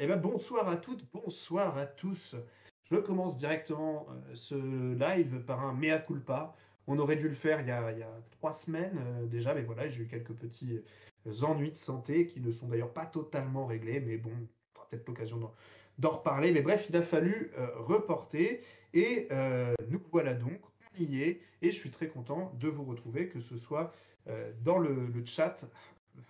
Eh ben, bonsoir à toutes, bonsoir à tous. Je commence directement ce live par un mea culpa. On aurait dû le faire il y a 3 semaines déjà, mais voilà, j'ai eu quelques petits ennuis de santé qui ne sont d'ailleurs pas totalement réglés, mais bon, on aura peut-être l'occasion d'en reparler. Mais bref, il a fallu reporter et nous voilà donc, on y est, et je suis très content de vous retrouver, que ce soit dans le chat.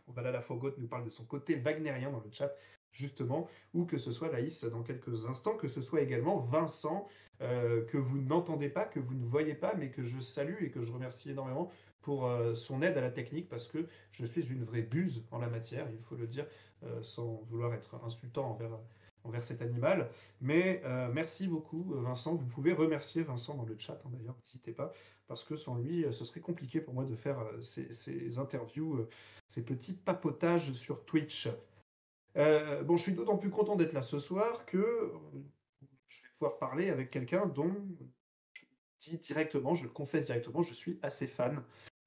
Valhalla Forgotten nous parle de son côté wagnérien dans le chat, justement, ou que ce soit Laïs dans quelques instants, que ce soit également Vincent, que vous n'entendez pas, que vous ne voyez pas, mais que je salue et que je remercie énormément pour son aide à la technique, parce que je suis une vraie buse en la matière, il faut le dire, sans vouloir être insultant envers cet animal. Mais merci beaucoup, Vincent. Vous pouvez remercier Vincent dans le chat, hein, d'ailleurs, n'hésitez pas, parce que sans lui, ce serait compliqué pour moi de faire ces interviews, ces petits papotages sur Twitch. Bon, je suis d'autant plus content d'être là ce soir que je vais pouvoir parler avec quelqu'un dont je dis directement, je le confesse directement, je suis assez fan.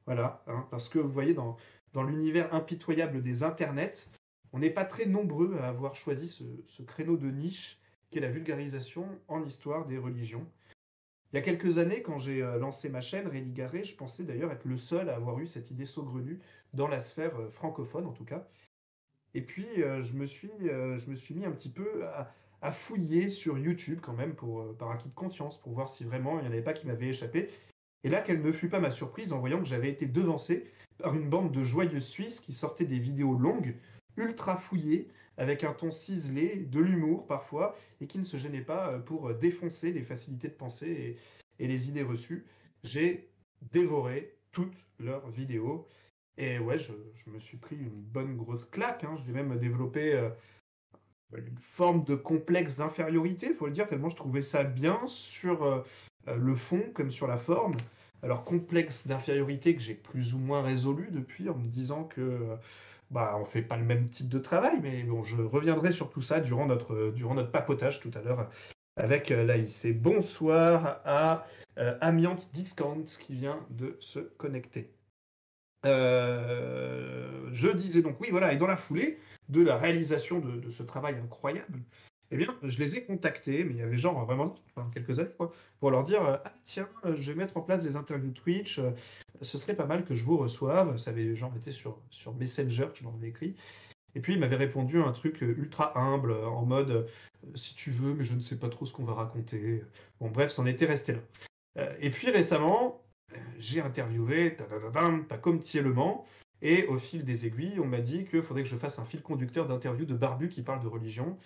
Voilà, hein, parce que vous voyez, dans l'univers impitoyable des internets, on n'est pas très nombreux à avoir choisi ce créneau de niche qui est la vulgarisation en histoire des religions. Il y a quelques années, quand j'ai lancé ma chaîne Religaré, je pensais d'ailleurs être le seul à avoir eu cette idée saugrenue dans la sphère francophone en tout cas. Et puis, je me suis mis un petit peu à fouiller sur YouTube quand même, par acquis de conscience, pour voir si vraiment il n'y en avait pas qui m'avaient échappé. Et là, quelle ne fut pas ma surprise en voyant que j'avais été devancé par une bande de joyeuses Suisses qui sortaient des vidéos longues, ultra fouillées, avec un ton ciselé, de l'humour parfois, et qui ne se gênaient pas pour défoncer les facilités de pensée et les idées reçues. J'ai dévoré toutes leurs vidéos. Et ouais, je me suis pris une bonne grosse claque, hein. J'ai même développé une forme de complexe d'infériorité, il faut le dire, tellement je trouvais ça bien sur le fond comme sur la forme. Alors, complexe d'infériorité que j'ai plus ou moins résolu depuis en me disant que bah, on fait pas le même type de travail, mais bon, je reviendrai sur tout ça durant notre papotage tout à l'heure avec Laïs. Et bonsoir à Amiante Discount qui vient de se connecter. Je disais donc, oui, voilà, et dans la foulée de la réalisation de ce travail incroyable, eh bien, je les ai contactés, mais il y avait genre vraiment quelques années, quoi, pour leur dire, ah tiens, je vais mettre en place des interviews Twitch, ce serait pas mal que je vous reçoive. Ça avait genre été sur Messenger que je leur avais écrit. Et puis, il m'avait répondu un truc ultra humble, en mode, si tu veux, mais je ne sais pas trop ce qu'on va raconter. Bon, bref, c'en était resté là. Et puis récemment, j'ai interviewé Paco Thiélement, et au fil des aiguilles, on m'a dit qu'il faudrait que je fasse un fil conducteur d'interviews de barbus qui parlent de religion.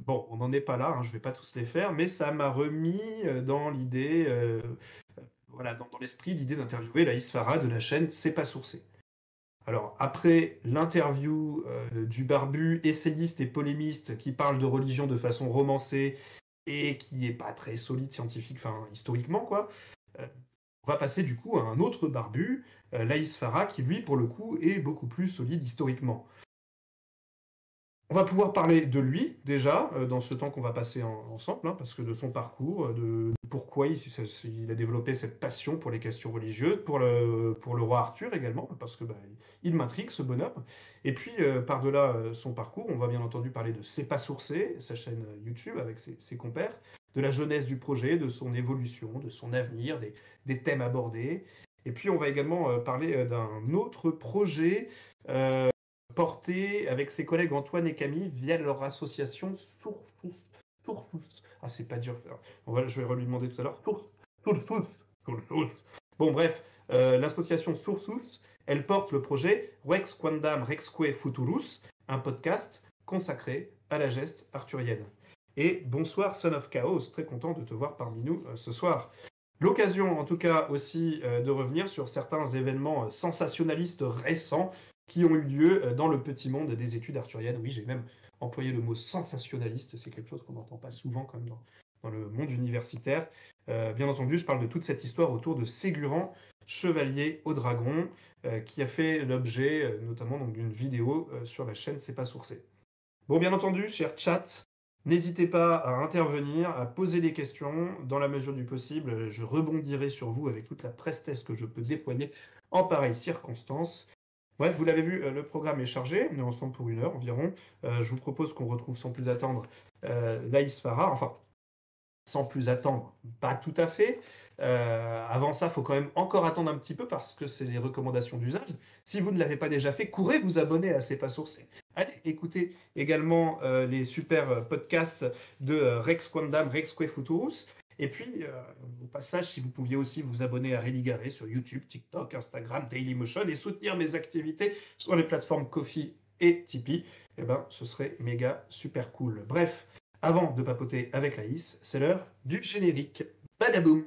Bon, on n'en est pas là, hein, je ne vais pas tous les faire, mais ça m'a remis dans l'idée, voilà, dans l'esprit, l'idée d'interviewer Laïs Farah de la chaîne C'est pas sourcé. Alors, après l'interview du barbu essayiste et polémiste qui parle de religion de façon romancée et qui n'est pas très solide scientifique, enfin historiquement quoi, on va passer du coup à un autre barbu, Laïs Farah, qui lui pour le coup est beaucoup plus solide historiquement. On va pouvoir parler de lui déjà dans ce temps qu'on va passer ensemble, hein, parce que de son parcours, de pourquoi il a développé cette passion pour les questions religieuses, pour le roi Arthur également, parce que il m'intrigue ce bonhomme. Et puis par-delà son parcours, on va bien entendu parler de C'est pas sourcé, sa chaîne YouTube avec ses compères, de la jeunesse du projet, de son évolution, de son avenir, des thèmes abordés. Et puis on va également parler d'un autre projet porté avec ses collègues Antoine et Camille via leur association Sourfous. Ah, c'est pas dur. Je vais lui demander tout à l'heure. Sourfous. Bon, bref, l'association Sourfous, elle porte le projet Rex Quandam Rexque Futurus, un podcast consacré à la geste arthurienne. Et bonsoir Son of Chaos, très content de te voir parmi nous ce soir. L'occasion en tout cas aussi de revenir sur certains événements sensationnalistes récents qui ont eu lieu dans le petit monde des études arthuriennes. Oui, j'ai même employé le mot sensationnaliste, c'est quelque chose qu'on n'entend pas souvent quand même dans le monde universitaire. Bien entendu, je parle de toute cette histoire autour de Ségurant, chevalier au dragon, qui a fait l'objet notamment d'une vidéo sur la chaîne C'est pas sourcé. Bon, bien entendu, cher chat, n'hésitez pas à intervenir, à poser des questions. Dans la mesure du possible, je rebondirai sur vous avec toute la prestesse que je peux déployer en pareilles circonstances. Bref, vous l'avez vu, le programme est chargé. On est ensemble pour 1 heure environ. Je vous propose qu'on retrouve sans plus attendre Laïs Farah. Enfin, sans plus attendre, pas tout à fait. Avant ça, il faut quand même encore attendre un petit peu parce que c'est les recommandations d'usage. Si vous ne l'avez pas déjà fait, courez vous abonner à C'est pas sourcé. Allez, écoutez également les super podcasts de Rex Quandam, Rex Que Futurus. Et puis, au passage, si vous pouviez aussi vous abonner à Réligaré sur YouTube, TikTok, Instagram, Dailymotion et soutenir mes activités sur les plateformes Ko-fi et Tipeee, eh ben, ce serait méga super cool. Bref, avant de papoter avec Laïs, c'est l'heure du générique. Badaboum!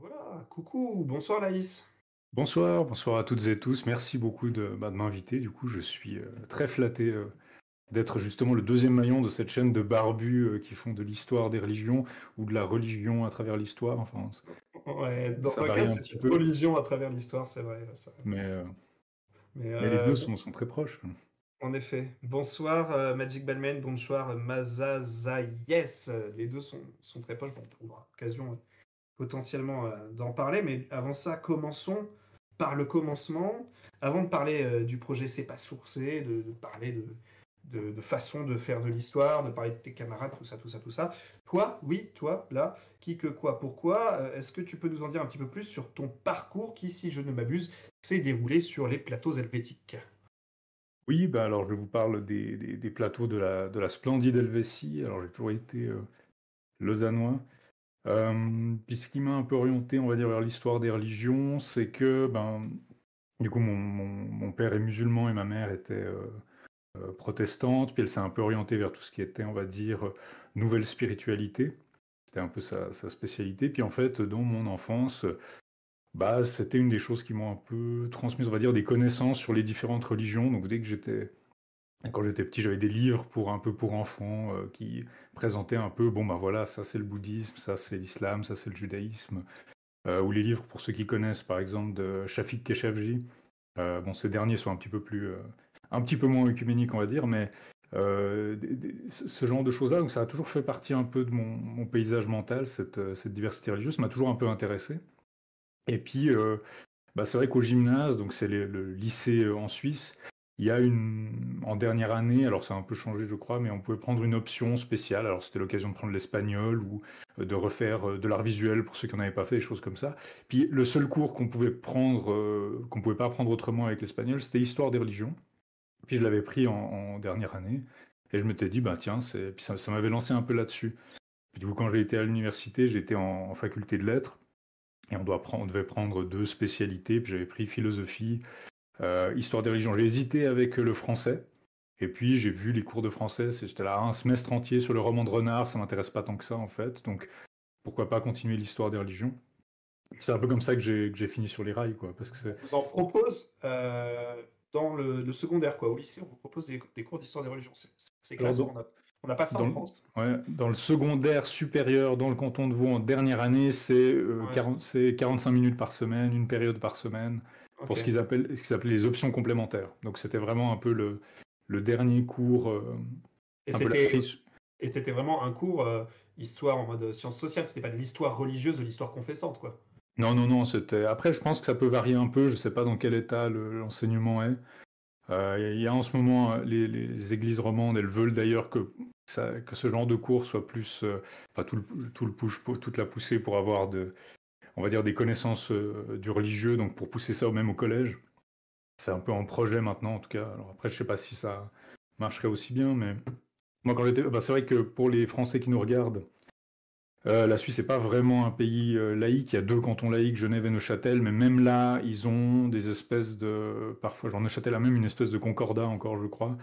Voilà, coucou, bonsoir Laïs. Bonsoir, bonsoir à toutes et tous. Merci beaucoup de m'inviter. Du coup, je suis très flatté d'être justement le deuxième maillon de cette chaîne de barbus qui font de l'histoire des religions ou de la religion à travers l'histoire. Enfin, Ouais, dans ça un cas, varie un c'est petit peu, religion à travers l'histoire, c'est vrai. Ça. mais, euh, Mais mais les deux sont très proches. en effet. Bonsoir Magic Balmain, bonsoir Mazazayes. Les deux sont très proches. Bon, on aura l'occasion potentiellement d'en parler, mais avant ça, commençons par le commencement. Avant de parler du projet C'est pas sourcé, de parler de façon de faire de l'histoire, de parler de tes camarades, tout ça, tout ça, tout ça. Toi, oui, toi, là, qui, que, quoi, pourquoi, est-ce que tu peux nous en dire un petit peu plus sur ton parcours qui, si je ne m'abuse, s'est déroulé sur les plateaux helvétiques? Oui, bah alors je vous parle des plateaux de la splendide Helvétie. Alors j'ai toujours été lausannois. Puis ce qui m'a un peu orienté, on va dire, vers l'histoire des religions, c'est que du coup mon père est musulman et ma mère était protestante, puis elle s'est un peu orientée vers tout ce qui était, on va dire, nouvelle spiritualité. C'était un peu sa spécialité. Puis en fait, dans mon enfance, bah, c'était une des choses qui m'ont un peu transmis, on va dire, des connaissances sur les différentes religions. Donc quand j'étais petit, j'avais des livres pour un peu pour enfants qui présentaient un peu, bon bah voilà, ça c'est le bouddhisme, ça c'est l'islam, ça c'est le judaïsme. Ou les livres pour ceux qui connaissent, par exemple, de Shafik Keshafji. Bon, ces derniers sont un petit peu moins œcuméniques, on va dire, mais ce genre de choses-là, donc ça a toujours fait partie un peu de mon paysage mental, cette diversité religieuse, m'a toujours un peu intéressé. Et puis, bah, c'est vrai qu'au gymnase, donc c'est le lycée en Suisse, il y a en dernière année, alors ça a un peu changé je crois, mais on pouvait prendre une option spéciale. Alors c'était l'occasion de prendre l'espagnol ou de refaire de l'art visuel pour ceux qui n'en avaient pas fait, des choses comme ça. Puis le seul cours qu'on pouvait prendre, qu'on pouvait pas apprendre autrement avec l'espagnol, c'était histoire des religions. Puis je l'avais pris en dernière année et je m'étais dit, bah tiens, puis ça m'avait lancé un peu là-dessus. Puis du coup, quand j'ai été à l'université, j'étais en faculté de lettres et on devait prendre 2 spécialités. Puis j'avais pris philosophie, histoire des religions. J'ai hésité avec le français. Et puis j'ai vu les cours de français, j'étais là un semestre entier sur le roman de Renard, ça m'intéresse pas tant que ça en fait, donc pourquoi pas continuer l'histoire des religions. C'est un peu comme ça que j'ai fini sur les rails, quoi, parce que On c'est vous en propose dans le secondaire, quoi. Au lycée, on vous propose des cours d'histoire des religions. C'est alors classe, on n'a pas ça en dans, France. ouais, dans le secondaire supérieur, dans le canton de Vaud en dernière année, Ouais, c'est 45 minutes par semaine, une période par semaine, pour ok. ce qu'ils appelaient les options complémentaires. Donc c'était vraiment un peu le dernier cours, Et un peu la c'était cerise. et c'était vraiment un cours histoire en mode sciences sociales. C'était pas de l'histoire religieuse, de l'histoire confessante, quoi. Non, non, non, c'était. Après, je pense que ça peut varier un peu. Je sais pas dans quel état l'enseignement est. Il y a en ce moment les églises romandes, elles veulent d'ailleurs que ce genre de cours soit plus, enfin tout le push, toute la poussée pour avoir on va dire des connaissances du religieux, donc pour pousser ça même au collège. C'est un peu en projet maintenant en tout cas. Alors après, je sais pas si ça marcherait aussi bien, mais moi quand j'étais, bah, c'est vrai que pour les Français qui nous regardent, la Suisse n'est pas vraiment un pays laïque. Il y a 2 cantons laïques, Genève et Neuchâtel, mais même là, ils ont des espèces de. Parfois, genre Neuchâtel a même une espèce de concordat encore, je crois.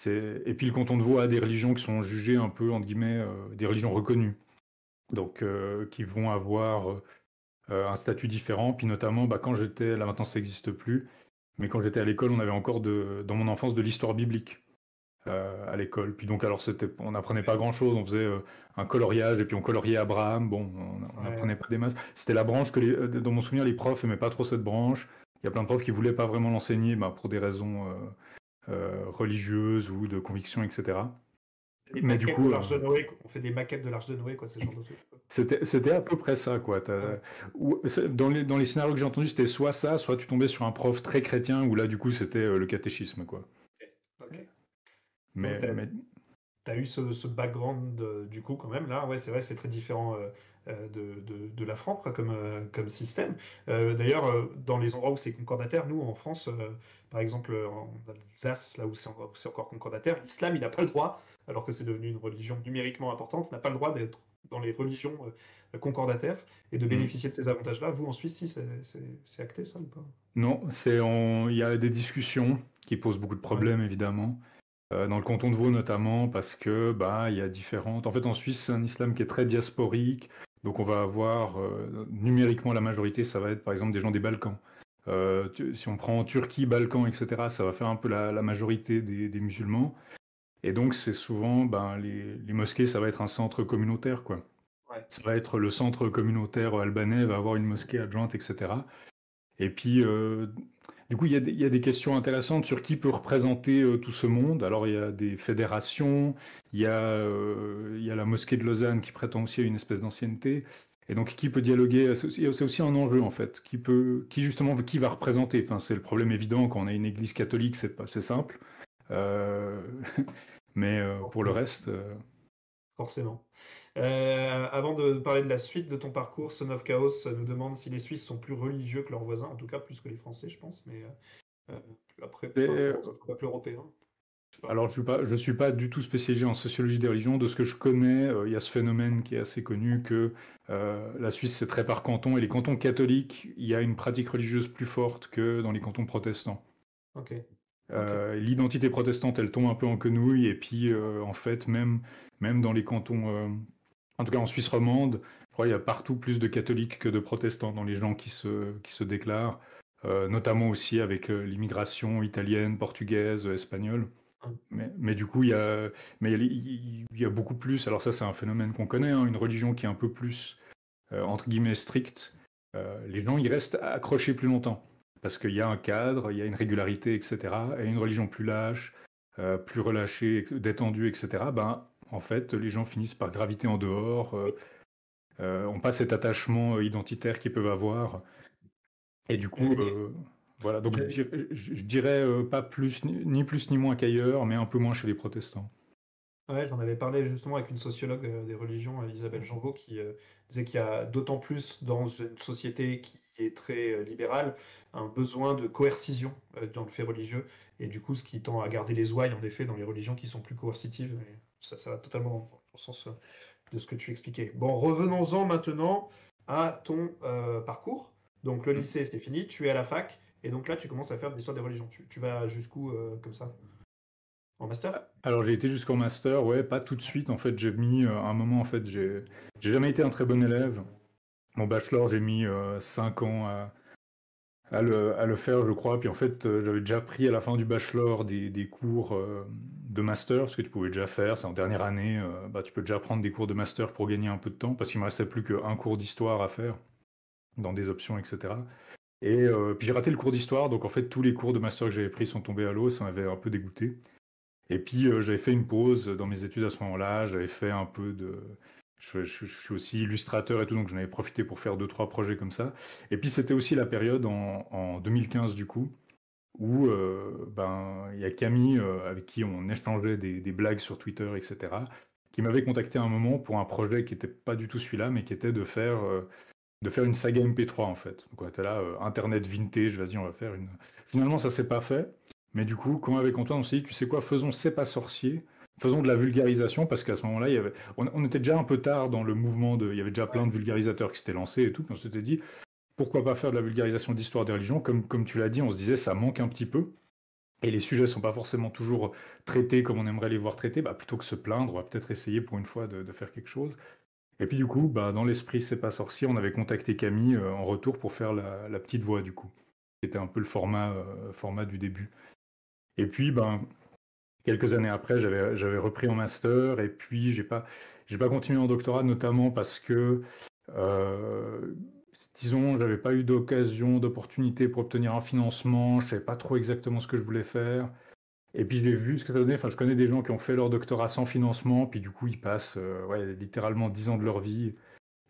Et puis le canton de Vaud a des religions qui sont jugées un peu, entre guillemets, des religions reconnues. Donc, qui vont avoir un statut différent. Puis notamment, bah, quand j'étais. Là maintenant, ça n'existe plus. Mais quand j'étais à l'école, on avait encore dans mon enfance de l'histoire biblique à l'école. Puis donc, alors, on n'apprenait pas grand-chose. On faisait un coloriage et puis on coloriait Abraham. Bon, on Ouais. n'apprenait pas des masses. C'était la branche dans mon souvenir, les profs n'aimaient pas trop cette branche. Il y a plein de profs qui voulaient pas vraiment l'enseigner pour des raisons religieuses ou de conviction, etc. Des Mais du maquettes de coup, l'Arche de Noé, on fait des maquettes de l'Arche de Noé, quoi, ce genre de trucs. c'était à peu près ça, quoi. Ouais. Dans les scénarios que j'ai entendus, c'était soit ça, soit tu tombais sur un prof très chrétien, où là, du coup, c'était le catéchisme, quoi. Ok. Donc, Mais, tu mais as eu ce background du coup quand même là, ouais c'est vrai, c'est très différent de la France quoi, comme système. D'ailleurs, dans les endroits où c'est concordataire, nous en France, par exemple en Alsace, là où c'est encore concordataire, l'islam il n'a pas le droit, alors que c'est devenu une religion numériquement importante, n'a pas le droit d'être dans les religions concordataires et de hmm. bénéficier de ces avantages-là. Vous en Suisse, si c'est acté ça ou pas? Non, il y a des discussions qui posent beaucoup de Ouais. problèmes, évidemment. Dans le canton de Vaud notamment, parce que il y a différentes. En fait, en Suisse, c'est un islam qui est très diasporique, donc on va avoir numériquement la majorité, ça va être par exemple des gens des Balkans. Si on prend Turquie, Balkans, etc., ça va faire un peu la majorité des musulmans. Et donc, c'est souvent les mosquées, ça va être un centre communautaire, quoi. Ouais. Ça va être le centre communautaire albanais, va avoir une mosquée adjointe, etc. Et puis, du coup, il y a des questions intéressantes sur qui peut représenter tout ce monde. Alors, il y a des fédérations, il y a la mosquée de Lausanne qui prétend aussi à une espèce d'ancienneté. Et donc, qui peut dialoguer? C'est aussi un enjeu, en fait. Qui va représenter? Enfin, c'est le problème évident quand on a une église catholique, c'est simple. Euh, mais pour le reste, Forcément. Avant de parler de la suite de ton parcours, Son of Chaos nous demande si les Suisses sont plus religieux que leurs voisins, en tout cas plus que les Français, je pense, mais euh, après, par rapport aux c'est- autres peuples européens, je sais pas. alors, je suis pas du tout spécialisé en sociologie des religions. De ce que je connais, il y a ce phénomène qui est assez connu que la Suisse, c'est très par canton. Et les cantons catholiques, il y a une pratique religieuse plus forte que dans les cantons protestants. Ok, ok. L'identité protestante, elle tombe un peu en quenouille. Et puis, en fait, même dans les cantons, en tout cas en Suisse romande, je crois qu'il y a partout plus de catholiques que de protestants dans les gens qui se déclarent. Notamment aussi avec l'immigration italienne, portugaise, espagnole. Hum, Mais du coup, il y a beaucoup plus. Alors ça, c'est un phénomène qu'on connaît, hein, une religion qui est un peu plus, entre guillemets, stricte. Les gens, ils restent accrochés plus longtemps. Parce qu'il y a un cadre, il y a une régularité, etc. Et une religion plus lâche, plus relâchée, détendue, etc. En fait, les gens finissent par graviter en dehors. On pas cet attachement identitaire qu'ils peuvent avoir. Et du coup, Et- voilà, donc j'ai- je dirais pas plus, ni plus ni moins qu'ailleurs, mais un peu moins chez les protestants. Ouais, j'en avais parlé justement avec une sociologue des religions, Isabelle Janvaux, qui disait qu'il y a d'autant plus dans une société qui est très libérale un besoin de coercition dans le fait religieux, et du coup ce qui tend à garder les ouailles en effet dans les religions qui sont plus coercitives. Et ça va totalement dans le sens de ce que tu expliquais. Bon, revenons-en maintenant à ton parcours. Donc le lycée c'est fini, tu es à la fac, et donc là tu commences à faire de l'histoire des religions. Tu vas jusqu'où comme ça? En master? Alors j'ai été jusqu'en master, ouais, pas tout de suite. En fait, j'ai mis un moment. En fait, j'ai jamais été un très bon élève. Mon bachelor, j'ai mis 5 ans à le faire, je crois. Puis en fait, j'avais déjà pris à la fin du bachelor des cours de master, ce que tu pouvais déjà faire. C'est en dernière année, tu peux déjà prendre des cours de master pour gagner un peu de temps, parce qu'il me restait plus qu'un cours d'histoire à faire dans des options, etc. Et puis j'ai raté le cours d'histoire, donc en fait tous les cours de master que j'avais pris sont tombés à l'eau, ça m'avait un peu dégoûté. Et puis j'avais fait une pause dans mes études à ce moment-là, j'avais fait un peu de... Je suis aussi illustrateur et tout, donc j'en avais profité pour faire deux, trois projets comme ça. Et puis c'était aussi la période en 2015 du coup, où il y a Camille avec qui on échangeait des blagues sur Twitter, etc., qui m'avait contacté à un moment pour un projet qui n'était pas du tout celui-là, mais qui était de faire une saga MP3 en fait. Donc on était là, Internet vintage, vas-y, on va faire une. Finalement, ça s'est pas fait. Mais du coup, comme avec Antoine, on s'est dit, tu sais quoi, faisons C'est pas sorcier, faisons de la vulgarisation, parce qu'à ce moment-là, on était déjà un peu tard dans le mouvement il y avait déjà plein de vulgarisateurs qui s'étaient lancés et tout. Puis on s'était dit, pourquoi pas faire de la vulgarisation d'histoire des religions, comme tu l'as dit, on se disait, ça manque un petit peu. Et les sujets sont pas forcément toujours traités comme on aimerait les voir traités. Plutôt que se plaindre, on va peut-être essayer pour une fois de faire quelque chose. Et puis du coup, dans l'esprit C'est pas sorcier, on avait contacté Camille en retour pour faire la petite voix du coup. C'était un peu le format du début. Et puis, quelques années après, j'avais repris en master et puis j'ai pas continué en doctorat, notamment parce que euh, disons, j'avais pas eu d'occasion, d'opportunité pour obtenir un financement, je savais pas trop exactement ce que je voulais faire. Et puis j'ai vu ce que ça donnait, enfin je connais des gens qui ont fait leur doctorat sans financement, puis du coup ils passent ouais, littéralement 10 ans de leur vie.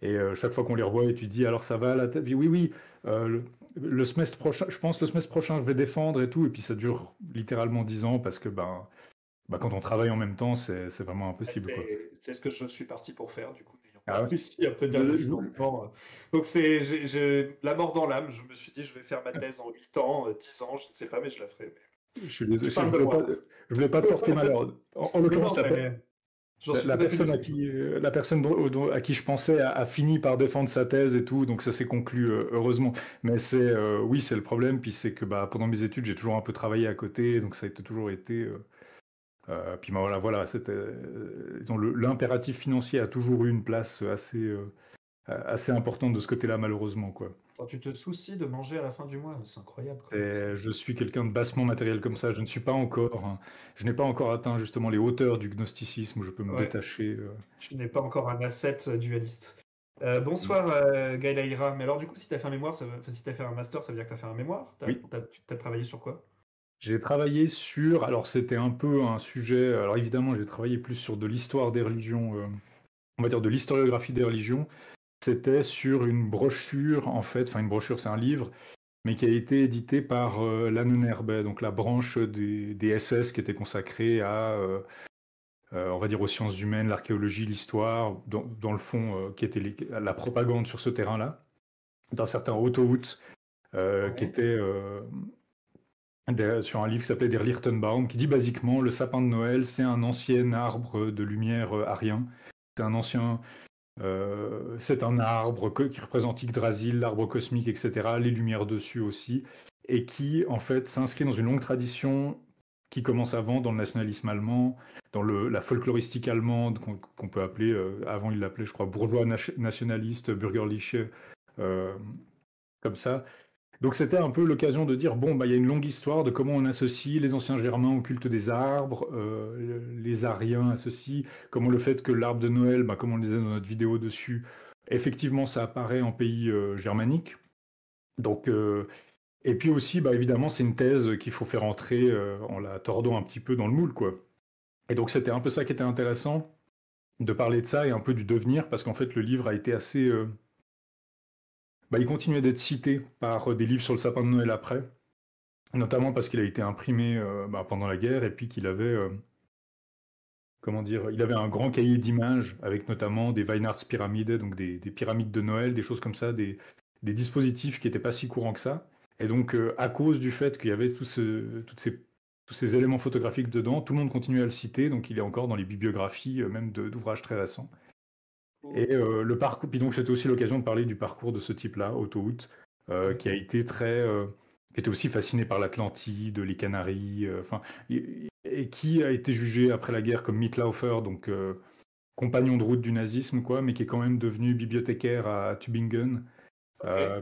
Et chaque fois qu'on les revoit, et tu dis alors ça va la tête? Oui, oui, euh, le semestre prochain, je pense le semestre prochain je vais défendre et tout, et puis ça dure littéralement 10 ans parce que quand on travaille en même temps, c'est vraiment impossible quoi. C'est ce que je suis parti pour faire, du coup, n'ayant pas Ah ouais. réussi à obtenir le financement. Donc, j'ai la mort dans l'âme. Je me suis dit, je vais faire ma thèse en 8 ans, 10 ans, je ne sais pas, mais je la ferai. Je suis désolé, Qui parle de moi. je voulais pas te porter malheur. En Non, l'occurrence, non, mais j'en suis la tout à fait personne lucide. la personne à qui je pensais a fini par défendre sa thèse et tout, donc ça s'est conclu heureusement. Mais oui, c'est le problème, puis c'est que pendant mes études, j'ai toujours un peu travaillé à côté, donc ça a toujours été. Puis voilà, c'était, disons, l'impératif financier a toujours eu une place assez importante de ce côté-là, malheureusement, quoi. Quand tu te soucies de manger à la fin du mois, c'est incroyable, quoi. Je suis quelqu'un de bassement matériel comme ça. Je ne suis pas encore, hein, je n'ai pas encore atteint justement les hauteurs du gnosticisme où je peux me Ouais, détacher. tu n'es pas encore un asset dualiste. Bonsoir, Gaëlaïra. Mais alors, du coup, si tu as fait un mémoire, si tu as fait un master, ça veut dire que tu as fait un mémoire? Oui. Tu as travaillé sur quoi? J'ai travaillé sur, alors c'était un peu un sujet, alors évidemment j'ai travaillé plus sur de l'histoire des religions, on va dire de l'historiographie des religions. C'était sur une brochure en fait, enfin une brochure c'est un livre, mais qui a été édité par l'Ahnenerbe, donc la branche des SS qui était consacrée à, on va dire aux sciences humaines, l'archéologie, l'histoire, dans le fond qui était la propagande sur ce terrain-là, d'un certain Otto Huth, qui Ouais. était sur un livre qui s'appelait Der Lichtenbaum, qui dit basiquement le sapin de Noël, c'est un ancien arbre de lumière arien. C'est un ancien, c'est un arbre qui représente Yggdrasil, l'arbre cosmique, etc. Les lumières dessus aussi, et qui en fait s'inscrit dans une longue tradition qui commence avant dans le nationalisme allemand, dans la folkloristique allemande qu'on peut appeler, avant il l'appelait je crois bourgeois nationaliste, bürgerliche, euh, comme ça. Donc c'était un peu l'occasion de dire, bon, il y a une longue histoire de comment on associe les anciens Germains au culte des arbres, les Ariens associent, comment le fait que l'arbre de Noël, comme on le disait dans notre vidéo dessus, effectivement ça apparaît en pays germanique. Donc, et puis aussi, évidemment, c'est une thèse qu'il faut faire entrer en la tordant un petit peu dans le moule, quoi. Et donc c'était un peu ça qui était intéressant, de parler de ça et un peu du devenir, parce qu'en fait le livre a été assez... il continuait d'être cité par des livres sur le sapin de Noël après, notamment parce qu'il a été imprimé pendant la guerre et puis qu'il avait, comment dire, il avait un grand cahier d'images avec notamment des Weihnachtspyramiden, donc des pyramides de Noël, des choses comme ça, des dispositifs qui n'étaient pas si courants que ça. Et donc, à cause du fait qu'il y avait tous ces éléments photographiques dedans, tout le monde continuait à le citer, donc il est encore dans les bibliographies, même d'ouvrages très récents. Et le parcours, puis donc c'était aussi l'occasion de parler du parcours de ce type-là, Otto Huth, qui a été qui était aussi fasciné par l'Atlantide, les Canaries, et qui a été jugé après la guerre comme Mitläufer, donc compagnon de route du nazisme, quoi, mais qui est quand même devenu bibliothécaire à Tübingen,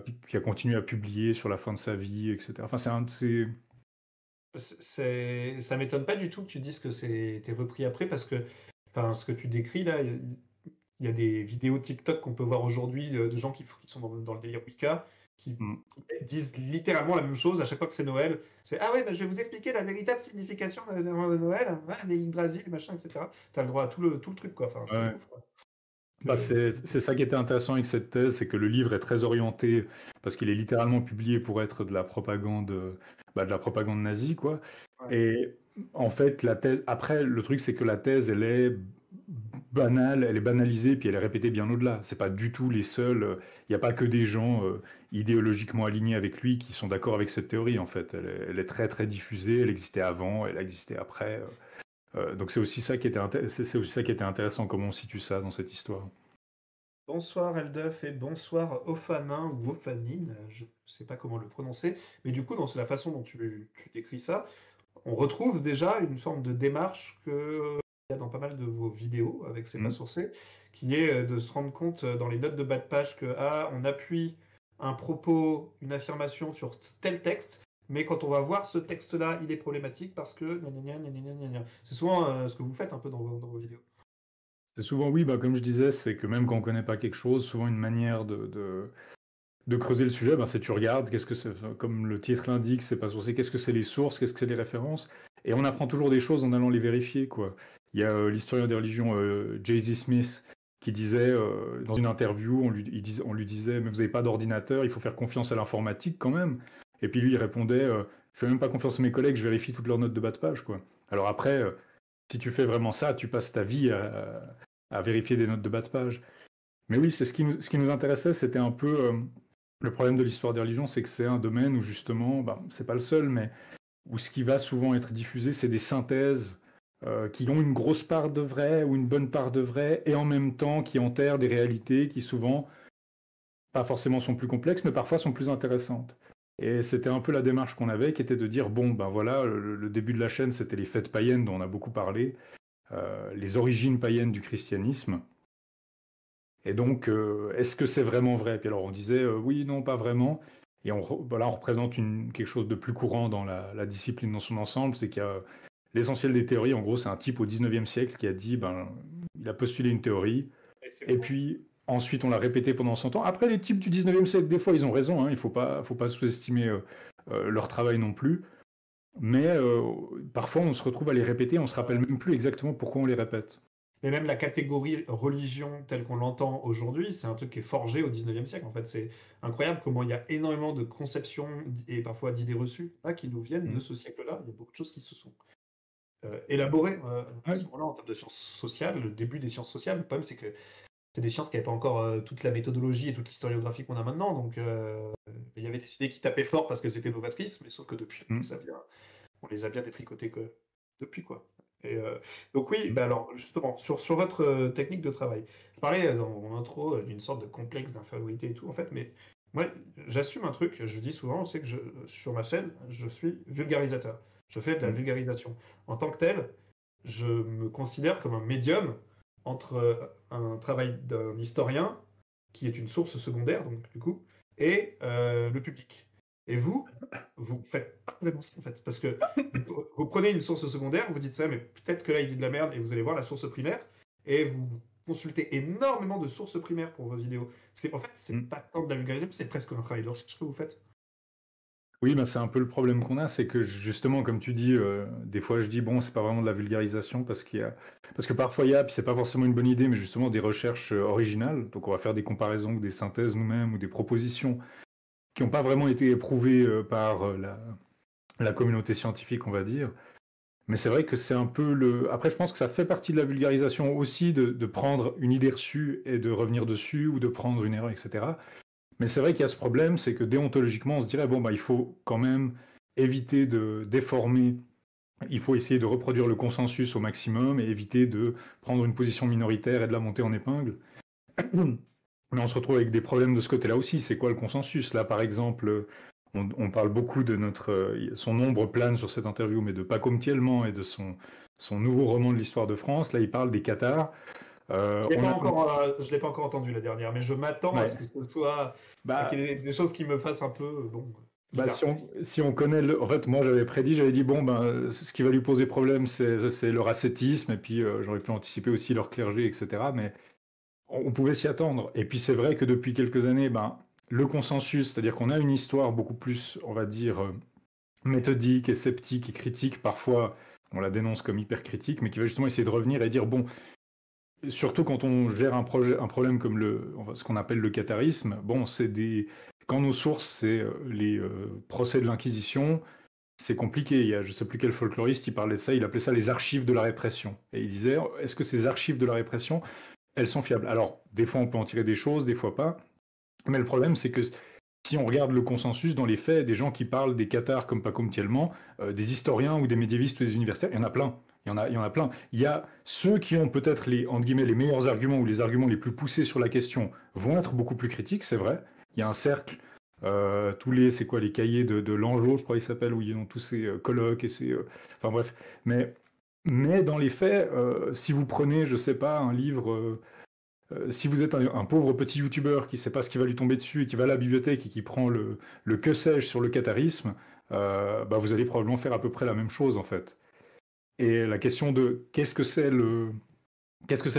puis qui a continué à publier sur la fin de sa vie, etc. Enfin, c'est un de ces... Ça m'étonne pas du tout que tu dises que c'était repris après parce que, enfin, ce que tu décris là, il y a des vidéos TikTok qu'on peut voir aujourd'hui de gens qui sont dans le délire Wicca qui disent littéralement la même chose à chaque fois que c'est Noël. C'est ah ouais, je vais vous expliquer la véritable signification de Noël, ouais, avec Yggdrasil, machin, etc. T'as le droit à tout le truc, quoi. Enfin, c'est Ouais. ouf, quoi. C'est ça qui était intéressant avec cette thèse, c'est que le livre est très orienté, parce qu'il est littéralement publié pour être de la propagande nazie, quoi. Ouais. Et en fait, la thèse, après, le truc, c'est que la thèse, elle est banale, elle est banalisée, puis elle est répétée bien au-delà. C'est pas du tout les seuls, il n'y a pas que des gens idéologiquement alignés avec lui qui sont d'accord avec cette théorie, en fait. Elle est très, très diffusée, elle existait avant, elle a existé après. Donc c'est aussi ça qui était c'est aussi ça qui était intéressant, comment on situe ça dans cette histoire. Bonsoir Eldeuf et bonsoir Ophanin ou Ophanine, je ne sais pas comment le prononcer, mais du coup, dans la façon dont tu décris ça, on retrouve déjà une forme de démarche qu'il y a dans pas mal de vos vidéos avec C'est pas sourcé, qui est de se rendre compte dans les notes de bas de page que on appuie un propos, une affirmation sur tel texte, mais quand on va voir ce texte-là, il est problématique parce que c'est souvent ce que vous faites un peu dans vos vidéos. C'est souvent oui, comme je disais, c'est que même quand on ne connaît pas quelque chose, souvent une manière de creuser le sujet, ben, c'est tu regardes, qu'est-ce que c'est, comme le titre l'indique, c'est pas sourcé, qu'est-ce que c'est les sources, qu'est-ce que c'est les références, et on apprend toujours des choses en allant les vérifier, quoi. Il y a l'historien des religions J.Z. Smith qui disait, dans une interview, on lui disait, mais vous n'avez pas d'ordinateur, il faut faire confiance à l'informatique quand même. Et puis lui, il répondait, je fais même pas confiance à mes collègues, je vérifie toutes leurs notes de bas de page, quoi. Alors après, si tu fais vraiment ça, tu passes ta vie à vérifier des notes de bas de page. Mais oui, c'est ce qui nous intéressait, c'était un peu le problème de l'histoire des religions, c'est que c'est un domaine où justement, bah, c'est pas le seul, mais où ce qui va souvent être diffusé, c'est des synthèses qui ont une grosse part de vrai ou une bonne part de vrai, et en même temps qui enterrent des réalités qui souvent, pas forcément sont plus complexes, mais parfois sont plus intéressantes. Et c'était un peu la démarche qu'on avait, qui était de dire, bon, ben voilà, le début de la chaîne, c'était les fêtes païennes dont on a beaucoup parlé, les origines païennes du christianisme. Et donc, est-ce que c'est vraiment vrai? Puis alors on disait, oui, non, pas vraiment. Et voilà, on représente quelque chose de plus courant dans la discipline dans son ensemble, c'est qu'il y a l'essentiel des théories, en gros, c'est un type au 19e siècle qui a dit, ben, il a postulé une théorie, et puis ensuite on l'a répété pendant 100 ans. Après, les types du 19e siècle, des fois, ils ont raison, hein, il faut pas sous-estimer leur travail non plus, mais parfois on se retrouve à les répéter, on se rappelle même plus exactement pourquoi on les répète. Mais même la catégorie religion telle qu'on l'entend aujourd'hui, c'est un truc qui est forgé au 19e siècle. En fait, c'est incroyable comment il y a énormément de conceptions et parfois d'idées reçues là, qui nous viennent de ce siècle-là. Il y a beaucoup de choses qui se sont élaborées à ce moment-là en termes de sciences sociales, le début des sciences sociales. Le problème, c'est que c'est des sciences qui n'avaient pas encore toute la méthodologie et toute l'historiographie qu'on a maintenant. Donc, il y avait des idées qui tapaient fort parce qu'elles étaient novatrices, mais sauf que depuis, on les a bien détricotées depuis, quoi. Et donc oui, bah alors justement, sur votre technique de travail, je parlais dans mon intro d'une sorte de complexe d'infériorité et tout, en fait, mais moi, j'assume un truc, je dis souvent, c'est que sur ma chaîne, je suis vulgarisateur. Je fais de la vulgarisation. En tant que tel, je me considère comme un médium entre un travail d'un historien, qui est une source secondaire, donc du coup, et le public. Et vous faites pas vraiment ça en fait, parce que vous prenez une source secondaire, vous dites ça, mais peut-être que là il dit de la merde, et vous allez voir la source primaire, et vous consultez énormément de sources primaires pour vos vidéos. En fait, c'est pas tant de la vulgarisation, c'est presque un travail de recherche que vous faites. Oui, bah, c'est un peu le problème qu'on a, c'est que justement, comme tu dis, des fois je dis, bon, c'est pas vraiment de la vulgarisation parce que parfois il y a, puis c'est pas forcément une bonne idée, mais justement des recherches originales. Donc on va faire des comparaisons, des synthèses nous-mêmes ou des propositions qui n'ont pas vraiment été éprouvées par la communauté scientifique, on va dire. Mais c'est vrai que c'est un peu le. Après, je pense que ça fait partie de la vulgarisation aussi de prendre une idée reçue et de revenir dessus ou de prendre une erreur, etc. Mais c'est vrai qu'il y a ce problème, c'est que déontologiquement, on se dirait, bon, bah, il faut quand même éviter de déformer, il faut essayer de reproduire le consensus au maximum et éviter de prendre une position minoritaire et de la monter en épingle. Mais on se retrouve avec des problèmes de ce côté-là aussi. C'est quoi le consensus? Là, par exemple, on parle beaucoup de son ombre plane sur cette interview, mais de Paco Mtielman et de son nouveau roman de l'histoire de France. Là, il parle des Qatars. Je ne l'ai pas encore entendu la dernière, mais je m'attends à ce que ce soit qu'il y ait des choses qui me fassent un peu si on connaît en fait, moi j'avais dit bon ben ce qui va lui poser problème c'est leur ascétisme et puis j'aurais pu anticiper aussi leur clergé, etc. Mais on pouvait s'y attendre. Et puis c'est vrai que depuis quelques années, ben le consensus, c'est-à-dire qu'on a une histoire beaucoup plus, on va dire, méthodique et sceptique et critique. Parfois on la dénonce comme hyper critique, mais qui va justement essayer de revenir et dire bon. Surtout quand on gère un problème comme ce qu'on appelle le catharisme, bon, quand nos sources, c'est les procès de l'Inquisition, c'est compliqué. Il y a, je ne sais plus quel folkloriste, il parlait de ça, il appelait ça les archives de la répression. Et il disait, est-ce que ces archives de la répression, elles sont fiables? Alors, des fois, on peut en tirer des choses, des fois pas. Mais le problème, c'est que si on regarde le consensus, dans les faits, des gens qui parlent des Cathares comme Paco Mtielman, des historiens ou des médiévistes ou des universitaires, il y en a plein. Il y en a plein. Il y a ceux qui ont peut-être entre guillemets, les meilleurs arguments ou les arguments les plus poussés sur la question vont être beaucoup plus critiques, c'est vrai. Il y a un cercle, c'est quoi, les cahiers de Langeot, je crois qu'ils s'appellent, où ils ont tous ces colloques et enfin bref. Mais dans les faits, si vous prenez, je sais pas, un livre, si vous êtes un pauvre petit youtubeur qui ne sait pas ce qui va lui tomber dessus et qui va à la bibliothèque et qui prend le que sais-je sur le catharisme, bah vous allez probablement faire à peu près la même chose en fait. Et la question de qu'est-ce que c'est le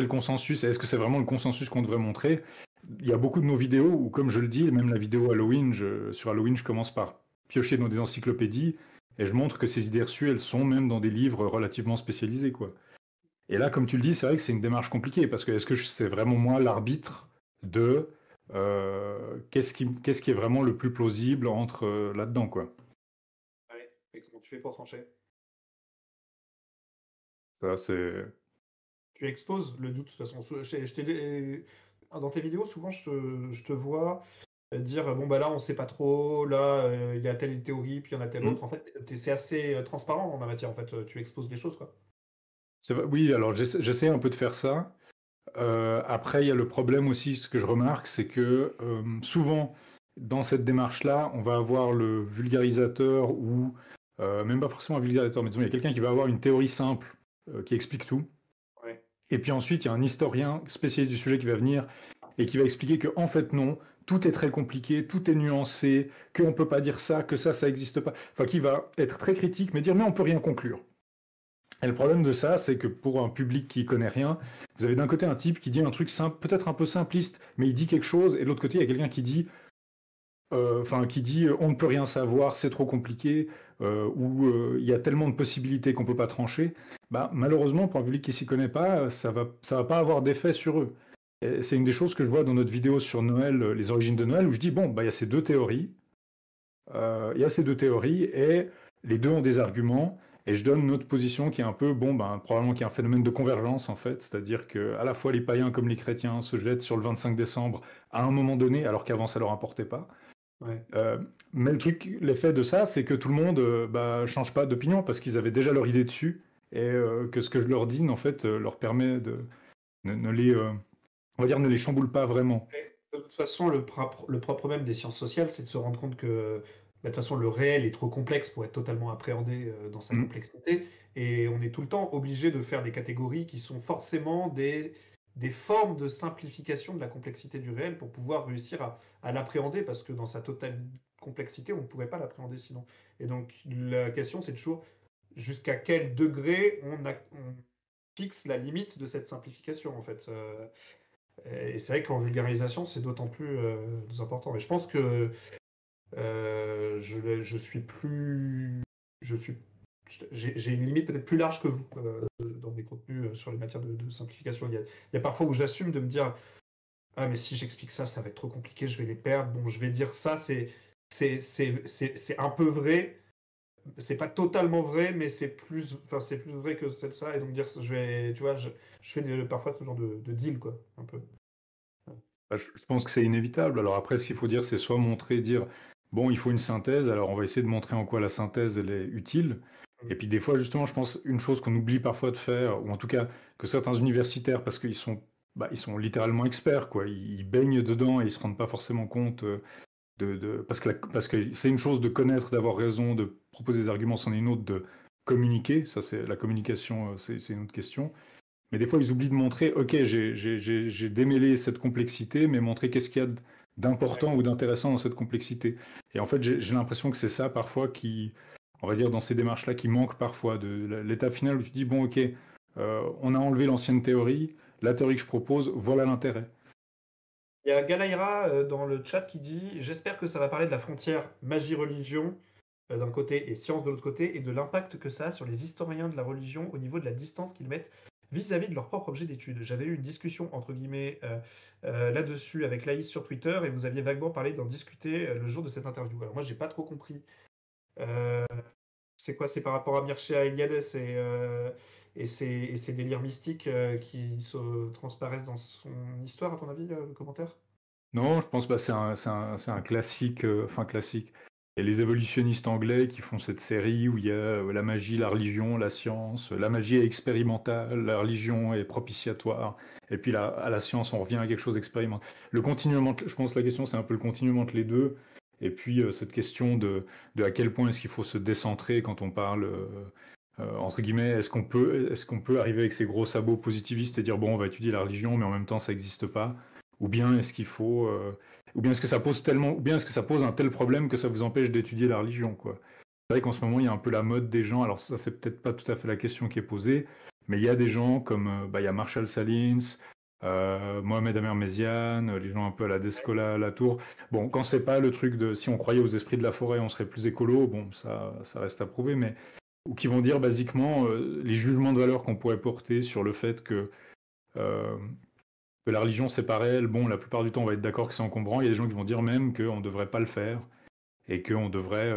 consensus et est-ce que c'est vraiment le consensus qu'on devrait montrer? il y a beaucoup de nos vidéos où, comme je le dis, même la vidéo Halloween, sur Halloween, je commence par piocher dans des encyclopédies et je montre que ces idées reçues, elles sont même dans des livres relativement spécialisés, quoi. Et là, comme tu le dis, c'est vrai que c'est une démarche compliquée parce que est-ce que c'est vraiment moi l'arbitre de qu'est-ce qui est vraiment le plus plausible entre là-dedans, quoi. Ouais. Et comment tu fais pour trancher? Ça, c'est. Tu exposes le doute de toute façon. Dans tes vidéos, souvent, je te vois dire bon, bah là, on sait pas trop, là, il y a telle théorie, puis il y en a telle Mm. autre. En fait, c'est assez transparent en la matière. En fait, tu exposes les choses, quoi. Oui, alors j'essaie un peu de faire ça. Après, il y a le problème aussi, ce que je remarque, c'est que souvent, dans cette démarche-là, on va avoir le vulgarisateur ou même pas forcément un vulgarisateur, mais disons, il y a quelqu'un qui va avoir une théorie simple qui explique tout. Ouais. Et puis ensuite, il y a un historien spécialiste du sujet qui va venir et qui va expliquer que en fait non, tout est très compliqué, tout est nuancé, qu'on ne peut pas dire ça, que ça n'existe pas. Enfin, qui va être très critique, mais dire mais on peut rien conclure. Et le problème de ça, c'est que pour un public qui connaît rien, vous avez d'un côté un type qui dit un truc simple, peut-être un peu simpliste, mais il dit quelque chose, et de l'autre côté, il y a quelqu'un qui dit, on ne peut rien savoir, c'est trop compliqué, ou il y a tellement de possibilités qu'on ne peut pas trancher. Bah, malheureusement, pour un public qui s'y connaît pas, ça va pas avoir d'effet sur eux. Et c'est une des choses que je vois dans notre vidéo sur Noël, les origines de Noël, où je dis bon, bah, il y a ces deux théories, et les deux ont des arguments. Et je donne notre position qui est un peu, bon, ben, probablement qui est un phénomène de convergence en fait, c'est-à-dire que à la fois les païens comme les chrétiens se jettent sur le 25 décembre à un moment donné, alors qu'avant ça leur importait pas. Ouais. Mais l'effet de ça, c'est que tout le monde change pas d'opinion parce qu'ils avaient déjà leur idée dessus et que ce que je leur dis en fait leur permet de ne les, on va dire, ne les chamboule pas vraiment. De toute façon, le propre même des sciences sociales, c'est de se rendre compte que bah, de toute façon, le réel est trop complexe pour être totalement appréhendé dans sa Mm. complexité. Et on est tout le temps obligé de faire des catégories qui sont forcément des formes de simplification de la complexité du réel pour pouvoir réussir à l'appréhender, parce que dans sa totale complexité, on ne pourrait pas l'appréhender sinon. Et donc, la question, c'est toujours jusqu'à quel degré on fixe la limite de cette simplification, en fait. Et c'est vrai qu'en vulgarisation, c'est d'autant plus important. Mais je pense que je suis plus. Je suis. J'ai une limite peut-être plus large que vous dans mes contenus sur les matières de simplification. Il y a parfois où j'assume de me dire ah, mais si j'explique ça, ça va être trop compliqué, je vais les perdre. Bon, je vais dire ça, c'est un peu vrai. C'est pas totalement vrai, mais c'est plus vrai que ça. Et donc dire, tu vois, je fais parfois ce genre de deal, quoi, un peu. Bah, je pense que c'est inévitable. Alors après, ce qu'il faut dire, c'est soit montrer, dire, bon, il faut une synthèse, alors on va essayer de montrer en quoi la synthèse, elle est utile. Et puis des fois, justement, je pense une chose qu'on oublie parfois de faire, ou en tout cas que certains universitaires, parce ils sont littéralement experts, quoi. Ils baignent dedans et ils se rendent pas forcément compte parce que c'est une chose de connaître, d'avoir raison, de proposer des arguments, c'en est une autre de communiquer. Ça, c'est la communication, c'est une autre question. Mais des fois, ils oublient de montrer, ok, j'ai démêlé cette complexité, mais montrer qu'est-ce qu'il y a Ouais. d'important ou d'intéressant dans cette complexité. Et en fait, j'ai l'impression que c'est ça parfois qui, on va dire, dans ces démarches-là, qui manque parfois de l'étape finale où tu dis, bon, ok, on a enlevé l'ancienne théorie, la théorie que je propose, voilà l'intérêt. Il y a Galaïra dans le chat qui dit j'espère que ça va parler de la frontière magie-religion d'un côté et science de l'autre côté, et de l'impact que ça a sur les historiens de la religion au niveau de la distance qu'ils mettent vis-à-vis de leur propre objet d'étude. J'avais eu une discussion entre guillemets là-dessus avec Laïs sur Twitter, et vous aviez vaguement parlé d'en discuter le jour de cette interview. Alors moi j'ai pas trop compris. Euh, c'est quoi? C'est par rapport à Mircea Eliades et ses délires mystiques qui se transparaissent dans son histoire, à ton avis, le commentaire? Non, je pense que c'est un classique, enfin classique. Et les évolutionnistes anglais qui font cette série où il y a la magie, la religion, la science. La magie est expérimentale, la religion est propitiatoire. Et puis à la science, on revient à quelque chose d'expérimental. Le continuum je pense que la question, c'est un peu le continuum entre les deux. Et puis cette question de à quel point est-ce qu'il faut se décentrer quand on parle, entre guillemets, est-ce qu'on peut arriver avec ces gros sabots positivistes et dire, bon, on va étudier la religion, mais en même temps, ça n'existe pas. Ou bien est-ce qu'il faut, ou bien est-ce que ça pose tellement, ou bien est-ce que ça pose un tel problème que ça vous empêche d'étudier la religion, quoi. C'est vrai qu'en ce moment il y a un peu la mode des gens. Alors ça c'est peut-être pas tout à fait la question qui est posée, mais il y a des gens comme, il y a Marshall Salins, Mohamed Amer Méziane, les gens un peu à la Descola, la Tour. Bon, quand c'est pas le truc de si on croyait aux esprits de la forêt, on serait plus écolo, bon, ça reste à prouver, mais ou qui vont dire basiquement les jugements de valeur qu'on pourrait porter sur le fait euh, que la religion c'est pas réel. Bon, la plupart du temps, on va être d'accord que c'est encombrant. Il y a des gens qui vont dire même qu'on ne devrait pas le faire et qu'on devrait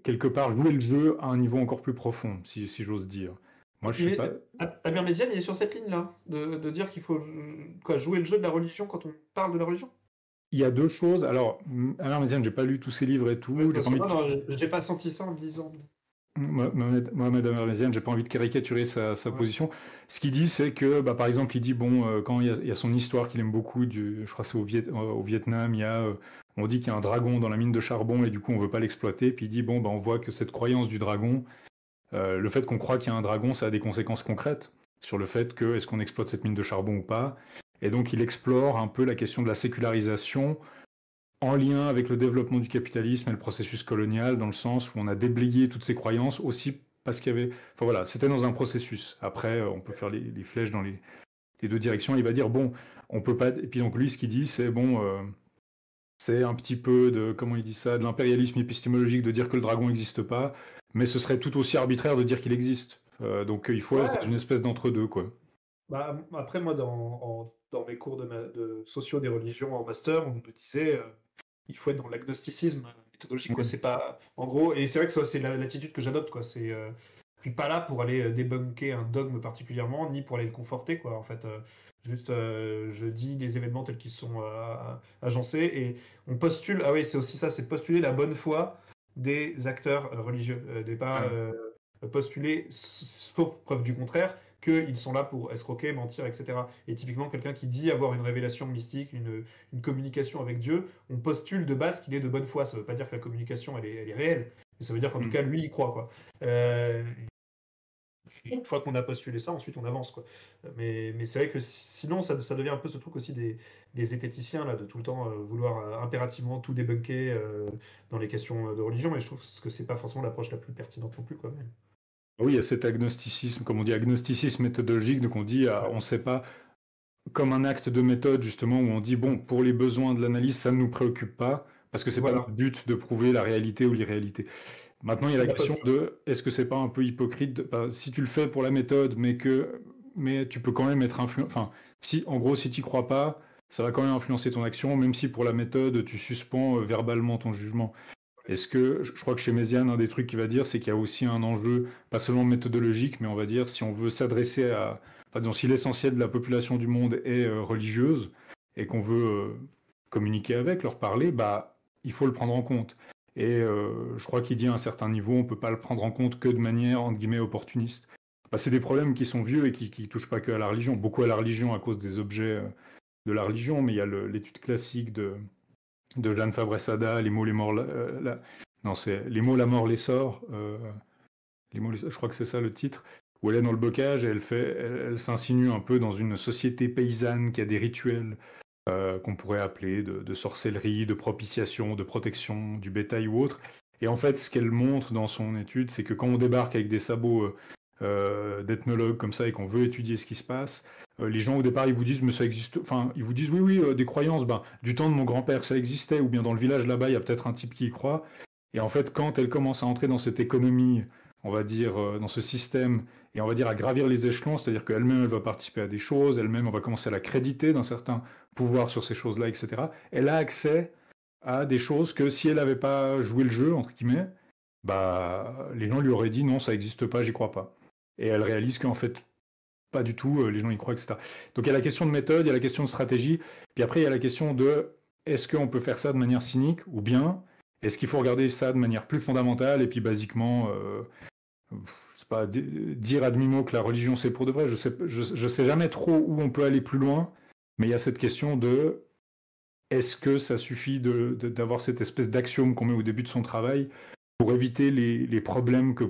quelque part jouer le jeu à un niveau encore plus profond, si j'ose dire. Moi, je suis Mais pas. Amir Méziane, il est sur cette ligne-là, de dire qu'il faut quoi, jouer le jeu de la religion quand on parle de la religion. Il y a deux choses. Alors, Alain Méziane, j'ai pas lu tous ses livres et Ouais, tout. J'ai pas envie non, de... non, j'ai pas senti ça en le lisant. Mohamed Amer Méziane, j'ai pas envie de caricaturer sa Ouais. position. Ce qu'il dit, c'est que, bah, par exemple, il dit, bon, quand il y a son histoire qu'il aime beaucoup, je crois que c'est au Vietnam, on dit qu'il y a un dragon dans la mine de charbon et du coup, on veut pas l'exploiter. Puis il dit, bon, bah, on voit que cette croyance du dragon, le fait qu'on croit qu'il y a un dragon, ça a des conséquences concrètes sur le fait que est-ce qu'on exploite cette mine de charbon ou pas. Et donc, il explore un peu la question de la sécularisation en lien avec le développement du capitalisme et le processus colonial, dans le sens où on a déblayé toutes ces croyances aussi parce qu'il y avait... Enfin voilà, c'était dans un processus. Après, on peut faire les flèches dans les deux directions. Il va dire, bon, on peut pas... Et puis donc lui, ce qu'il dit, c'est, bon, c'est un petit peu de, comment il dit ça, de l'impérialisme épistémologique de dire que le dragon n'existe pas, mais ce serait tout aussi arbitraire de dire qu'il existe. Donc il faut être dans une Ouais. espèce d'entre-deux, quoi. Bah, après, moi, dans mes cours de sociaux des religions en master, on nous disait il faut être dans l'agnosticisme méthodologique, quoi. Mm. C'est pas, en gros, et c'est vrai que ça, c'est l'attitude que j'adopte, quoi. Je suis pas là pour aller débunker un dogme particulièrement, ni pour aller le conforter, quoi. En fait, juste, je dis les événements tels qu'ils sont agencés et on postule. Ah oui, c'est aussi ça, c'est postuler la bonne foi des acteurs religieux, des pas Ouais. postuler, sauf preuve du contraire, qu'ils sont là pour escroquer, mentir, etc. Et typiquement, quelqu'un qui dit avoir une révélation mystique, une communication avec Dieu, on postule de base qu'il est de bonne foi. Ça ne veut pas dire que la communication, elle est réelle, mais ça veut dire qu'en tout Mm. cas, lui, il croit, quoi. Euh, une fois qu'on a postulé ça, ensuite on avance, quoi. Mais c'est vrai que sinon, ça devient un peu ce truc aussi des zététiciens, là, de tout le temps vouloir impérativement tout débunker dans les questions de religion, et je trouve que c'est pas forcément l'approche la plus pertinente non plus, quoi. Oui, il y a cet agnosticisme, comme on dit, agnosticisme méthodologique, donc on dit, Ouais. on ne sait pas, comme un acte de méthode, justement, où on dit, bon, pour les besoins de l'analyse, ça ne nous préoccupe pas, parce que c'est pas notre Voilà, but de prouver la réalité ou l'irréalité. Maintenant, il y a c'est la de la question posture. de, est-ce que c'est pas un peu hypocrite bah, si tu le fais pour la méthode, mais tu peux quand même être influent, enfin, si, en gros, si tu crois pas, ça va quand même influencer ton action, même si pour la méthode, tu suspends verbalement ton jugement. Est-ce que, je crois que chez Méziane, un des trucs qu'il va dire, c'est qu'il y a aussi un enjeu, pas seulement méthodologique, mais on va dire, si on veut s'adresser à, enfin, disons, si l'essentiel de la population du monde est religieuse, et qu'on veut communiquer avec, leur parler, bah, il faut le prendre en compte. Et je crois qu'il dit à un certain niveau, on ne peut pas le prendre en compte que de manière, entre guillemets, opportuniste. Bah, c'est des problèmes qui sont vieux et qui touchent pas que à la religion, beaucoup à la religion à cause des objets de la religion, mais il y a l'étude classique de Jeanne Fabre-Sada, les mots, les morts, non, c'est les mots, la mort, l'essor, les mots, je crois que c'est ça le titre, où elle est dans le bocage et elle s'insinue un peu dans une société paysanne qui a des rituels qu'on pourrait appeler de sorcellerie, de propitiation, de protection du bétail ou autre. Et en fait, ce qu'elle montre dans son étude, c'est que quand on débarque avec des sabots d'ethnologue comme ça et qu'on veut étudier ce qui se passe, les gens au départ ils vous disent mais ça existe, enfin ils vous disent oui oui des croyances, ben du temps de mon grand-père ça existait, ou bien dans le village là-bas il y a peut-être un type qui y croit. Et en fait quand elle commence à entrer dans cette économie, on va dire dans ce système, et on va dire à gravir les échelons, c'est-à-dire qu'elle-même elle va participer à des choses, elle-même on va commencer à la créditer d'un certain pouvoir sur ces choses-là, etc. Elle a accès à des choses que si elle n'avait pas joué le jeu entre guillemets, bah les gens lui auraient dit non ça n'existe pas, j'y crois pas. Et elle réalise qu'en fait, pas du tout, les gens y croient, etc. Donc il y a la question de méthode, il y a la question de stratégie, puis après il y a la question de est-ce qu'on peut faire ça de manière cynique, ou bien est-ce qu'il faut regarder ça de manière plus fondamentale, et puis basiquement, je sais pas, dire à demi-mot que la religion c'est pour de vrai, je sais jamais trop où on peut aller plus loin, mais il y a cette question de est-ce que ça suffit d'avoir cette espèce d'axiome qu'on met au début de son travail pour éviter les problèmes qui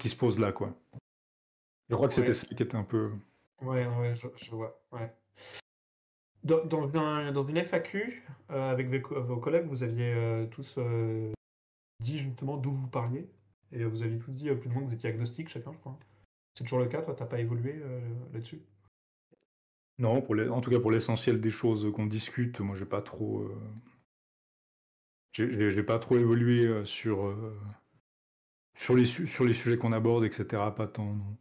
se posent là, quoi. Je crois que c'était Ouais, ça qui était un peu. ouais, je vois. Ouais. Dans une FAQ, avec vos collègues, vous aviez tous dit justement d'où vous parliez. Et vous aviez tous dit plus ou moins que vous étiez agnostique chacun, je crois. C'est toujours le cas, toi, t'as pas évolué là-dessus? Non, en tout cas pour l'essentiel des choses qu'on discute, moi j'ai pas trop, j'ai pas trop évolué sur les sujets qu'on aborde, etc. Pas tant, non.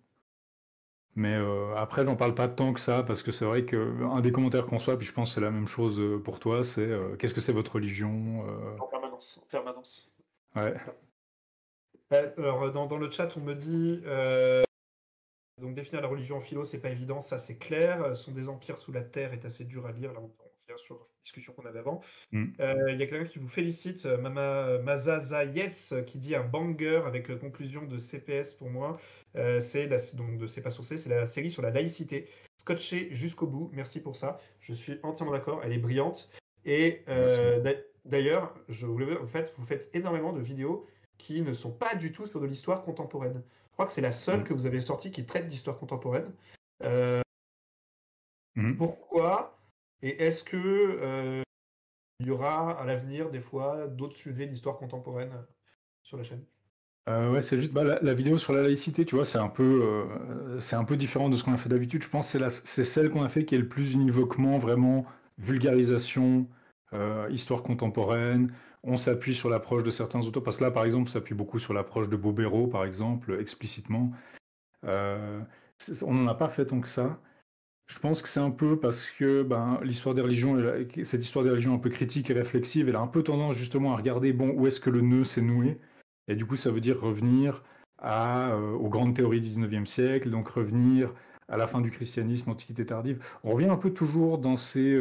Mais après, j'en parle pas tant que ça, parce que c'est vrai qu'un des commentaires qu'on reçoit, puis je pense que c'est la même chose pour toi, c'est qu'est-ce que c'est votre religion? En permanence, en permanence. Ouais. Alors, dans le chat, on me dit donc définir la religion en philo, c'est pas évident, ça c'est clair. Sont des empires sous la terre est assez dur à lire. Là, on revient sur la discussion qu'on avait avant. Mm. Il y a quelqu'un qui vous félicite, Mama Mazaza Yes, qui dit un banger avec conclusion de CPS pour moi. Donc de C'est pas sourcé, c'est la série sur la laïcité, scotché jusqu'au bout. Merci pour ça. Je suis entièrement d'accord. Elle est brillante. Et Merci. d'ailleurs, vous faites énormément de vidéos qui ne sont pas du tout sur de l'histoire contemporaine. Je crois que c'est la seule Mm. que vous avez sortie qui traite d'histoire contemporaine. Euh, Mm. Pourquoi? Et est-ce que il y aura à l'avenir des fois d'autres sujets d'histoire contemporaine sur la chaîne? Ouais, c'est juste la vidéo sur la laïcité, tu vois, c'est un peu différent de ce qu'on a fait d'habitude. Je pense que c'est celle qu'on a fait qui est le plus univoquement, vraiment, vulgarisation, histoire contemporaine. On s'appuie sur l'approche de certains auteurs, parce que là, par exemple, on s'appuie beaucoup sur l'approche de Bobéro, par exemple, explicitement. Euh, on n'en a pas fait tant que ça. Je pense que c'est un peu parce que ben, l'histoire des religions, cette histoire des religions un peu critique et réflexive, elle a un peu tendance justement à regarder bon, où est-ce que le nœud s'est noué. Et du coup, ça veut dire revenir aux grandes théories du 19e siècle, donc revenir à la fin du christianisme, Antiquité tardive. On revient un peu toujours dans ces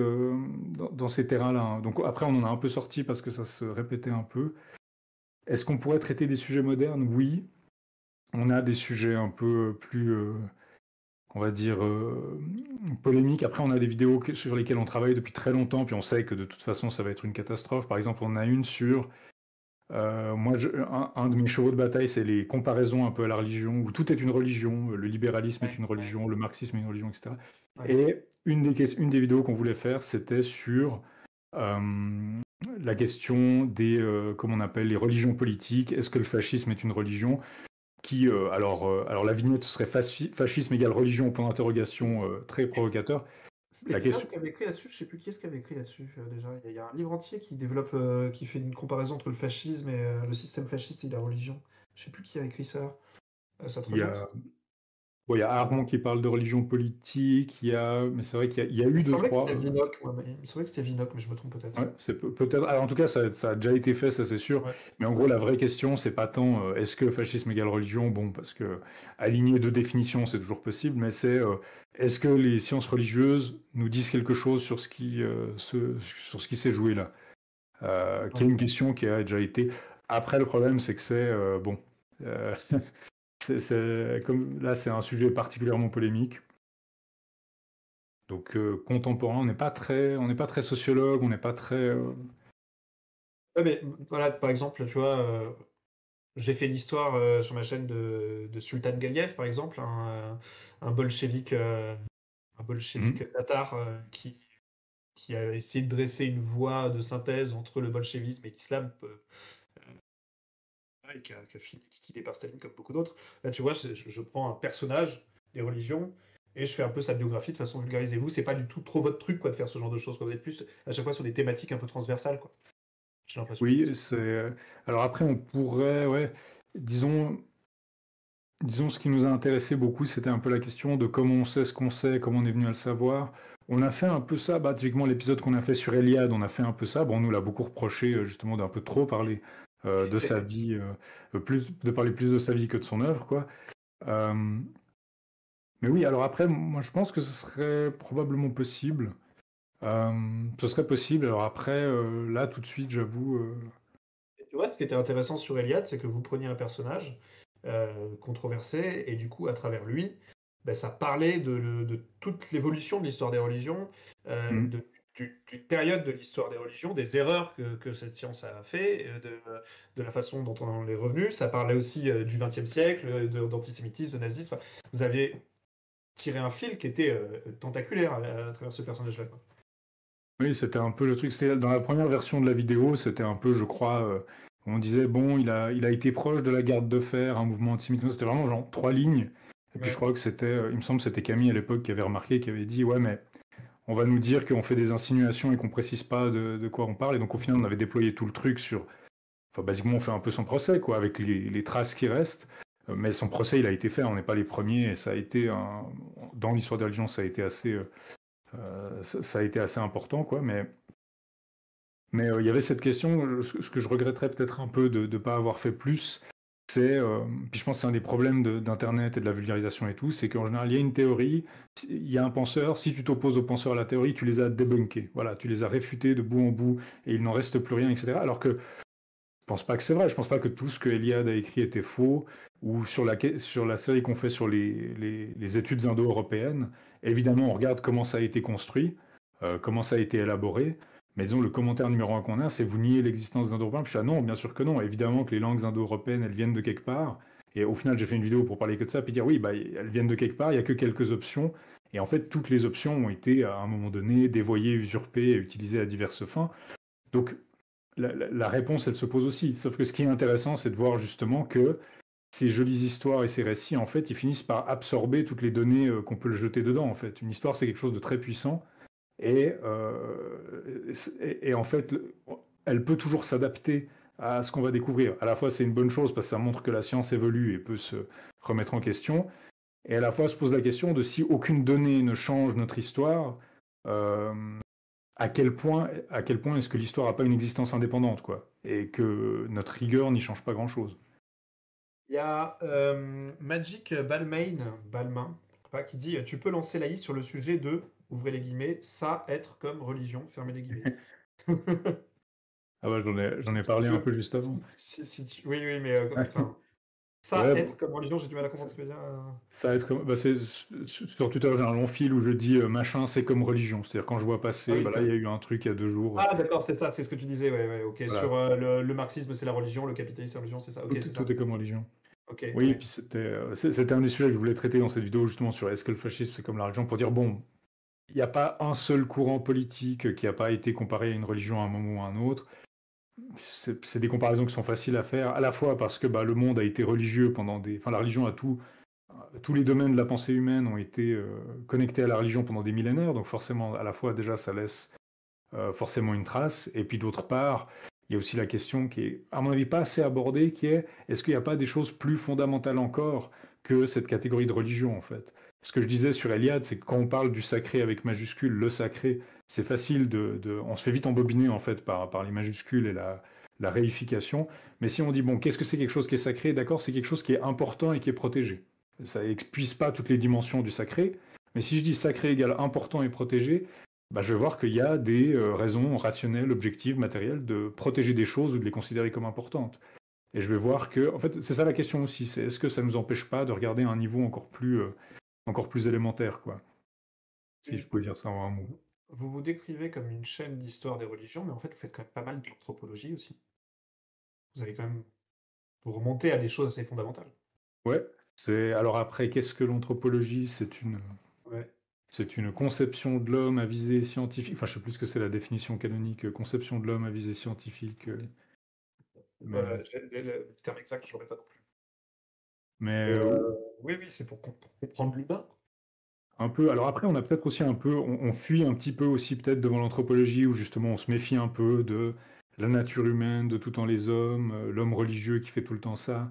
terrains-là, hein. Donc après, on en a un peu sorti parce que ça se répétait un peu. Est-ce qu'on pourrait traiter des sujets modernes? Oui. On a des sujets un peu plus on va dire, polémique. Après, on a des vidéos sur lesquelles on travaille depuis très longtemps, puis on sait que de toute façon, ça va être une catastrophe. Par exemple, on a une sur... moi, un de mes chevaux de bataille, c'est les comparaisons un peu à la religion, où tout est une religion, le libéralisme est Ouais, une religion, le marxisme est une religion, etc. ouais. Et une des vidéos qu'on voulait faire, c'était sur la question des, comment on appelle, les religions politiques. Est-ce que le fascisme est une religion? Alors la vignette ce serait fascisme égale religion, point d'interrogation, très provocateur. C'était La Vinoc question, qui avait écrit là-dessus, je sais plus qui est-ce qui avait écrit là-dessus déjà. Il y a un livre entier qui développe, qui fait une comparaison entre le fascisme et le système fasciste et la religion. Je sais plus qui a écrit ça. Ça te il y remonte? a, bon, il y a Armand qui parle de religion politique, mais c'est vrai il y a Il me eu deux, semblait que trois. c'était Vinoc, ouais, mais il me semblait que c'était Vinoc, mais je me trompe peut-être. Ouais, c'est peut-être. Alors, en tout cas, ça a déjà été fait, ça c'est sûr. Ouais. Mais en gros, la vraie question, c'est pas tant est-ce que fascisme égale religion? Bon, parce que aligner deux définitions, c'est toujours possible, mais c'est est-ce que les sciences religieuses nous disent quelque chose sur sur ce qui s'est joué là? Qui est Ouais. une question qui a déjà été. Après, le problème, c'est que bon, euh, comme là, c'est un sujet particulièrement polémique. Donc, contemporain, on n'est pas très sociologue, on n'est pas très. Ouais, mais voilà, par exemple, tu vois, j'ai fait l'histoire sur ma chaîne de Sultan Galiev, par exemple, un bolchevique, Hmm. tatar qui a essayé de dresser une voie de synthèse entre le bolchevisme et l'islam, et qui a fini liquidé par Staline comme beaucoup d'autres. Là, tu vois, je prends un personnage des religions et je fais un peu sa biographie de façon vulgarisée. Vous, c'est pas du tout trop votre truc, quoi, de faire ce genre de choses, quoi. Vous êtes plus à chaque fois sur des thématiques un peu transversales, quoi. J'ai l'impression. Oui, alors après, on pourrait, ouais, disons, disons, ce qui nous a intéressé beaucoup, c'était un peu la question de comment on sait ce qu'on sait, comment on est venu à le savoir. On a fait un peu ça, bah, typiquement l'épisode qu'on a fait sur Eliade, on a fait un peu ça. Bon, on nous l'a beaucoup reproché justement d'un peu trop parler de sa vie, de parler plus de sa vie que de son œuvre, quoi. Euh, mais oui, alors après, moi je pense que ce serait probablement possible. Ce serait possible. Alors après, là tout de suite, j'avoue. Et tu vois, ce qui était intéressant sur Eliade, c'est que vous preniez un personnage controversé, et du coup, à travers lui, ben, ça parlait de toute l'évolution de l'histoire des religions, Hmm. d'une période de l'histoire des religions, des erreurs que cette science a fait, de la façon dont on en est revenu. Ça parlait aussi du XXe siècle, d'antisémitisme, de nazisme. Enfin, vous aviez tiré un fil qui était tentaculaire à travers ce personnage-là, quoi. Oui, c'était un peu le truc. Dans la première version de la vidéo, c'était un peu, je crois, on disait, bon, il a été proche de la garde de fer, un mouvement antisémite. C'était vraiment genre trois lignes. Et puis je Ouais. crois que il me semble que c'était Camille à l'époque qui avait remarqué, qui avait dit, ouais, mais on va nous dire qu'on fait des insinuations et qu'on précise pas de quoi on parle. Et donc au final, on avait déployé tout le truc sur... Enfin, basiquement, on fait un peu son procès, quoi, avec les traces qui restent. Mais son procès, il a été fait, on n'est pas les premiers, et ça a été, dans l'histoire des religions, ça a été assez, ça a été assez important, quoi. Mais il y avait cette question, ce que je regretterais peut-être un peu de ne pas avoir fait plus, c'est, puis je pense que c'est un des problèmes d'Internet et de la vulgarisation et tout, c'est qu'en général, il y a une théorie, il y a un penseur, si tu t'opposes au penseur à la théorie, tu les as débunkés, voilà, tu les as réfutés de bout en bout, et il n'en reste plus rien, etc. Alors que je pense pas que c'est vrai, je pense pas que tout ce que Eliade a écrit était faux, ou sur la série qu'on fait sur les études indo-européennes, évidemment on regarde comment ça a été construit, comment ça a été élaboré, mais disons le commentaire numéro un qu'on a, c'est vous niez l'existence des Indo-Européens, puis je dis ah non, bien sûr que non, évidemment que les langues indo-européennes, elles viennent de quelque part, et au final j'ai fait une vidéo pour parler que de ça, puis dire oui, bah, elles viennent de quelque part, il n'y a que quelques options, et en fait toutes les options ont été à un moment donné dévoyées, usurpées et utilisées à diverses fins. Donc la réponse, elle se pose aussi. Sauf que ce qui est intéressant, c'est de voir justement que ces jolies histoires et ces récits, en fait, ils finissent par absorber toutes les données qu'on peut le jeter dedans, en fait. Une histoire, c'est quelque chose de très puissant. Et en fait, elle peut toujours s'adapter à ce qu'on va découvrir. À la fois, c'est une bonne chose parce que ça montre que la science évolue et peut se remettre en question. Et à la fois, se pose la question de si aucune donnée ne change notre histoire, euh, à quel point est-ce que l'histoire n'a pas une existence indépendante, quoi, et que notre rigueur n'y change pas grand-chose. Il y a Magic Balmain, pas, qui dit tu peux lancer l'AI sur le sujet de, ouvrez les guillemets, ça être comme religion, fermez les guillemets. Ah ouais, j'en ai parlé un peu juste avant. Oui, oui, mais enfin, ça Ouais, être comme religion, j'ai du mal à comprendre ce que tu veux dire. ça être comme, bah, c'est sur Twitter, j'ai un long fil où je dis machin, c'est comme religion. C'est-à-dire quand je vois Ah passer, oui, bah là il y a eu un truc il y a 2 jours. ah d'accord, c'est ça, c'est ce que tu disais, ouais, ouais, ok. Voilà, Sur le marxisme, c'est la religion, le capitalisme, c'est la religion, c'est ça, ok, c'est tout ça. est comme religion. Ok, Oui, ouais. puis c'était un des sujets que je voulais traiter dans cette vidéo justement sur est-ce que le fascisme c'est comme la religion pour dire bon, il n'y a pas un seul courant politique qui n'a pas été comparé à une religion à un moment ou à un autre. C'est des comparaisons qui sont faciles à faire, à la fois parce que bah, le monde a été religieux pendant des... Enfin, la religion a tous les domaines de la pensée humaine ont été connectés à la religion pendant des millénaires, donc forcément, à la fois, déjà, ça laisse forcément une trace, et puis d'autre part, il y a aussi la question qui est, à mon avis, pas assez abordée, qui est, est-ce qu'il n'y a pas des choses plus fondamentales encore que cette catégorie de religion, en fait? Ce que je disais sur Eliade, c'est que quand on parle du sacré avec majuscule, le sacré, c'est facile on se fait vite embobiner, en fait, par les majuscules et la réification. Mais si on dit, bon, qu'est-ce que c'est quelque chose qui est sacré? D'accord, c'est quelque chose qui est important et qui est protégé. Ça n'épuise pas toutes les dimensions du sacré. Mais si je dis sacré égale important et protégé, bah, je vais voir qu'il y a des raisons rationnelles, objectives, matérielles de protéger des choses ou de les considérer comme importantes. Et je vais voir que, en fait, c'est ça la question aussi, c'est est-ce que ça ne nous empêche pas de regarder à un niveau encore plus élémentaire, quoi. Si je peux dire ça en un mot. Vous vous décrivez comme une chaîne d'histoire des religions, mais en fait, vous faites quand même pas mal d'anthropologie aussi. Vous avez quand même... Vous remontez à des choses assez fondamentales. Ouais, alors après, qu'est-ce que l'anthropologie? Ouais. C'est une conception de l'homme à visée scientifique. Enfin, je sais plus ce que c'est la définition canonique, conception de l'homme à visée scientifique. Mais, Le terme exact, je l'aurais pas non plus. mais Mais oui, oui, c'est pour comprendre l'humain. un peu. Alors après, on a peut-être aussi un peu, on fuit un petit peu aussi peut-être devant l'anthropologie où justement on se méfie un peu de la nature humaine, de tout en les hommes, l'homme religieux qui fait tout le temps ça.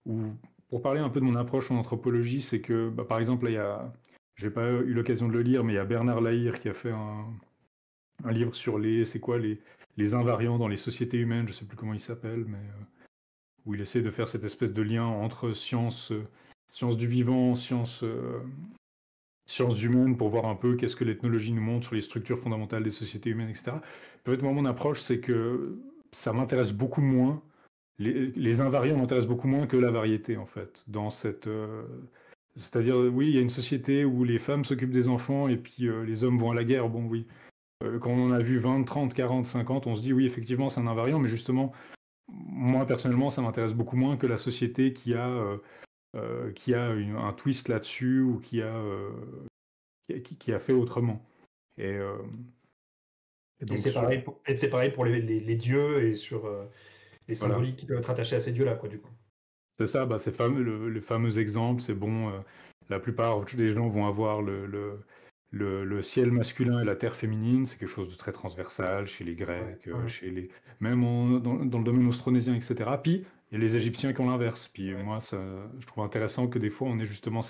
Ou pour parler un peu de mon approche en anthropologie, c'est que bah, par exemple, là, j'ai pas eu l'occasion de le lire, mais il y a Bernard Lahire qui a fait un livre sur c'est quoi les invariants dans les sociétés humaines, je sais plus comment il s'appelle, mais où il essaie de faire cette espèce de lien entre sciences du vivant, sciences humaines pour voir un peu qu'est-ce que l'ethnologie nous montre sur les structures fondamentales des sociétés humaines, etc. Peut-être moi, mon approche, c'est que ça m'intéresse beaucoup moins, les invariants m'intéressent beaucoup moins que la variété, en fait, dans cette... c'est-à-dire, oui, il y a une société où les femmes s'occupent des enfants et puis les hommes vont à la guerre, bon, oui. Quand on en a vu 20, 30, 40, 50, on se dit, oui, effectivement, c'est un invariant, mais justement, moi, personnellement, ça m'intéresse beaucoup moins que la société qui a un twist là-dessus ou qui a fait autrement. Et, euh, et Et donc c'est pareil pour les dieux et sur les voilà, symboliques qui peuvent être attachés à ces dieux-là, quoi, du coup. c'est ça, bah, les fameux exemples, c'est bon. La plupart des gens vont avoir le ciel masculin et la terre féminine, c'est quelque chose de très transversal chez les Ouais, Grecs, ouais. même dans le domaine austronésien, etc. Puis il y a les Égyptiens qui ont l'inverse. Puis Ouais. moi, je trouve intéressant que des fois on ait justement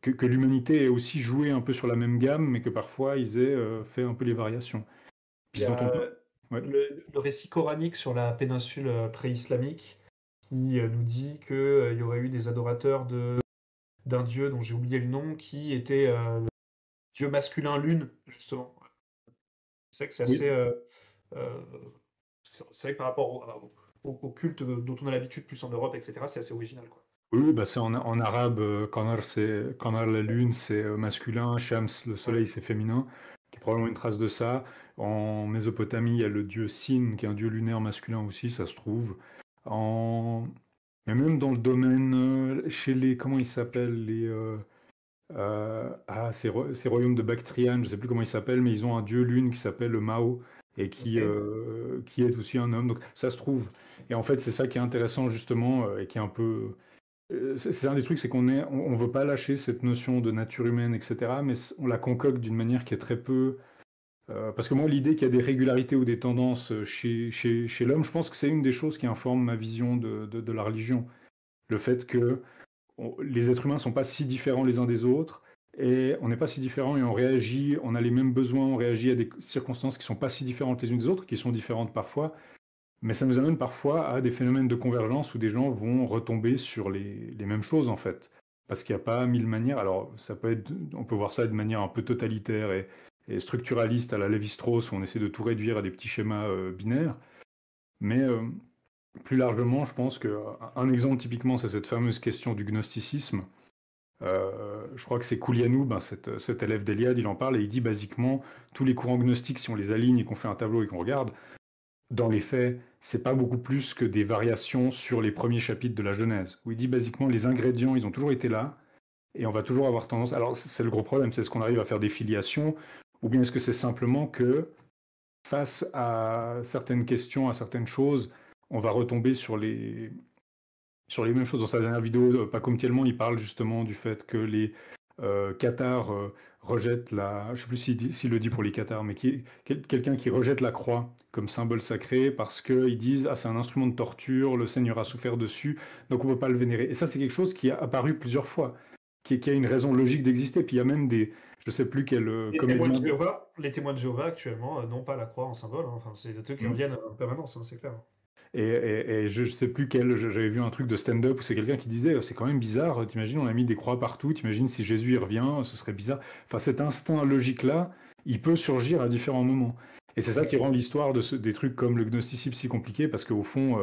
que l'humanité ait aussi joué un peu sur la même gamme, mais que parfois ils aient fait un peu les variations. Il Puis y ce dont on peut. a Ouais. le récit coranique sur la péninsule pré-islamique qui nous dit qu'il y aurait eu des adorateurs d'un dieu dont j'ai oublié le nom qui était dieu masculin lune, justement. C'est vrai que c'est assez. Oui, Euh, c'est vrai que par rapport au culte dont on a l'habitude plus en Europe, etc., c'est assez original, quoi. oui, bah c'est en arabe, Qamar la lune, c'est masculin, Shams le Ouais. soleil, c'est féminin, qui est probablement une trace de ça. En Mésopotamie, il y a le dieu Sin, qui est un dieu lunaire masculin aussi, ça se trouve. En... Mais même dans le domaine, chez les, comment ils s'appellent, ces royaumes de Bactriane, je sais plus comment ils s'appellent, mais ils ont un dieu lune qui s'appelle le Mao, et Ok. qui est aussi un homme, donc ça se trouve. Et en fait, c'est ça qui est intéressant justement, et qui est un peu c'est un des trucs, c'est on veut pas lâcher cette notion de nature humaine, etc., mais on la concocte d'une manière qui est très peu. Parce que moi, l'idée qu'il y a des régularités ou des tendances chez l'homme, je pense que c'est une des choses qui informe ma vision de la religion. Le fait que les êtres humains sont pas si différents les uns des autres, et on n'est pas si différents et on réagit, on a les mêmes besoins, on réagit à des circonstances qui sont pas si différentes les unes des autres, qui sont différentes parfois, mais ça nous amène parfois à des phénomènes de convergence où des gens vont retomber sur les mêmes choses en fait. Parce qu'il n'y a pas mille manières. Alors, ça peut être, on peut voir ça de manière un peu totalitaire et structuraliste à la Lévi-Strauss, où on essaie de tout réduire à des petits schémas binaires. Mais plus largement, je pense qu'un exemple typiquement, c'est cette fameuse question du gnosticisme. Je crois que c'est Koulianou, ben cet élève d'Eliade, il en parle et il dit basiquement tous les courants gnostiques, si on les aligne et qu'on fait un tableau et qu'on regarde, dans les faits, c'est pas beaucoup plus que des variations sur les premiers chapitres de la Genèse, où il dit basiquement les ingrédients, ils ont toujours été là, et on va toujours avoir tendance. Alors, c'est le gros problème, c'est est-ce qu'on arrive à faire des filiations, ou bien est-ce que c'est simplement que, face à certaines questions, à certaines choses, on va retomber sur les mêmes choses. Dans sa dernière vidéo, Paco Mtielman, il parle justement du fait que les Qatars rejettent la... Je ne sais plus s'il le dit pour les Qatars, mais quelqu'un qui rejette la croix comme symbole sacré parce qu'ils disent « Ah, c'est un instrument de torture, le Seigneur a souffert dessus, donc on ne peut pas le vénérer ». Et ça, c'est quelque chose qui a apparu plusieurs fois, qui a une raison logique d'exister. Puis il y a même des... Je ne sais plus quel comédien... Les témoins de Jéhovah actuellement n'ont pas la croix en symbole, hein. Enfin, c'est des trucs qui reviennent en permanence, hein, c'est clair. Et je sais plus j'avais vu un truc de stand-up où c'est quelqu'un qui disait c'est quand même bizarre, t'imagines, on a mis des croix partout, t'imagines si Jésus il revient, ce serait bizarre. Enfin, cet instinct logique-là, il peut surgir à différents moments. Et c'est ça qui Ouais. rend l'histoire des trucs comme le gnosticisme si compliqué, parce qu'au fond,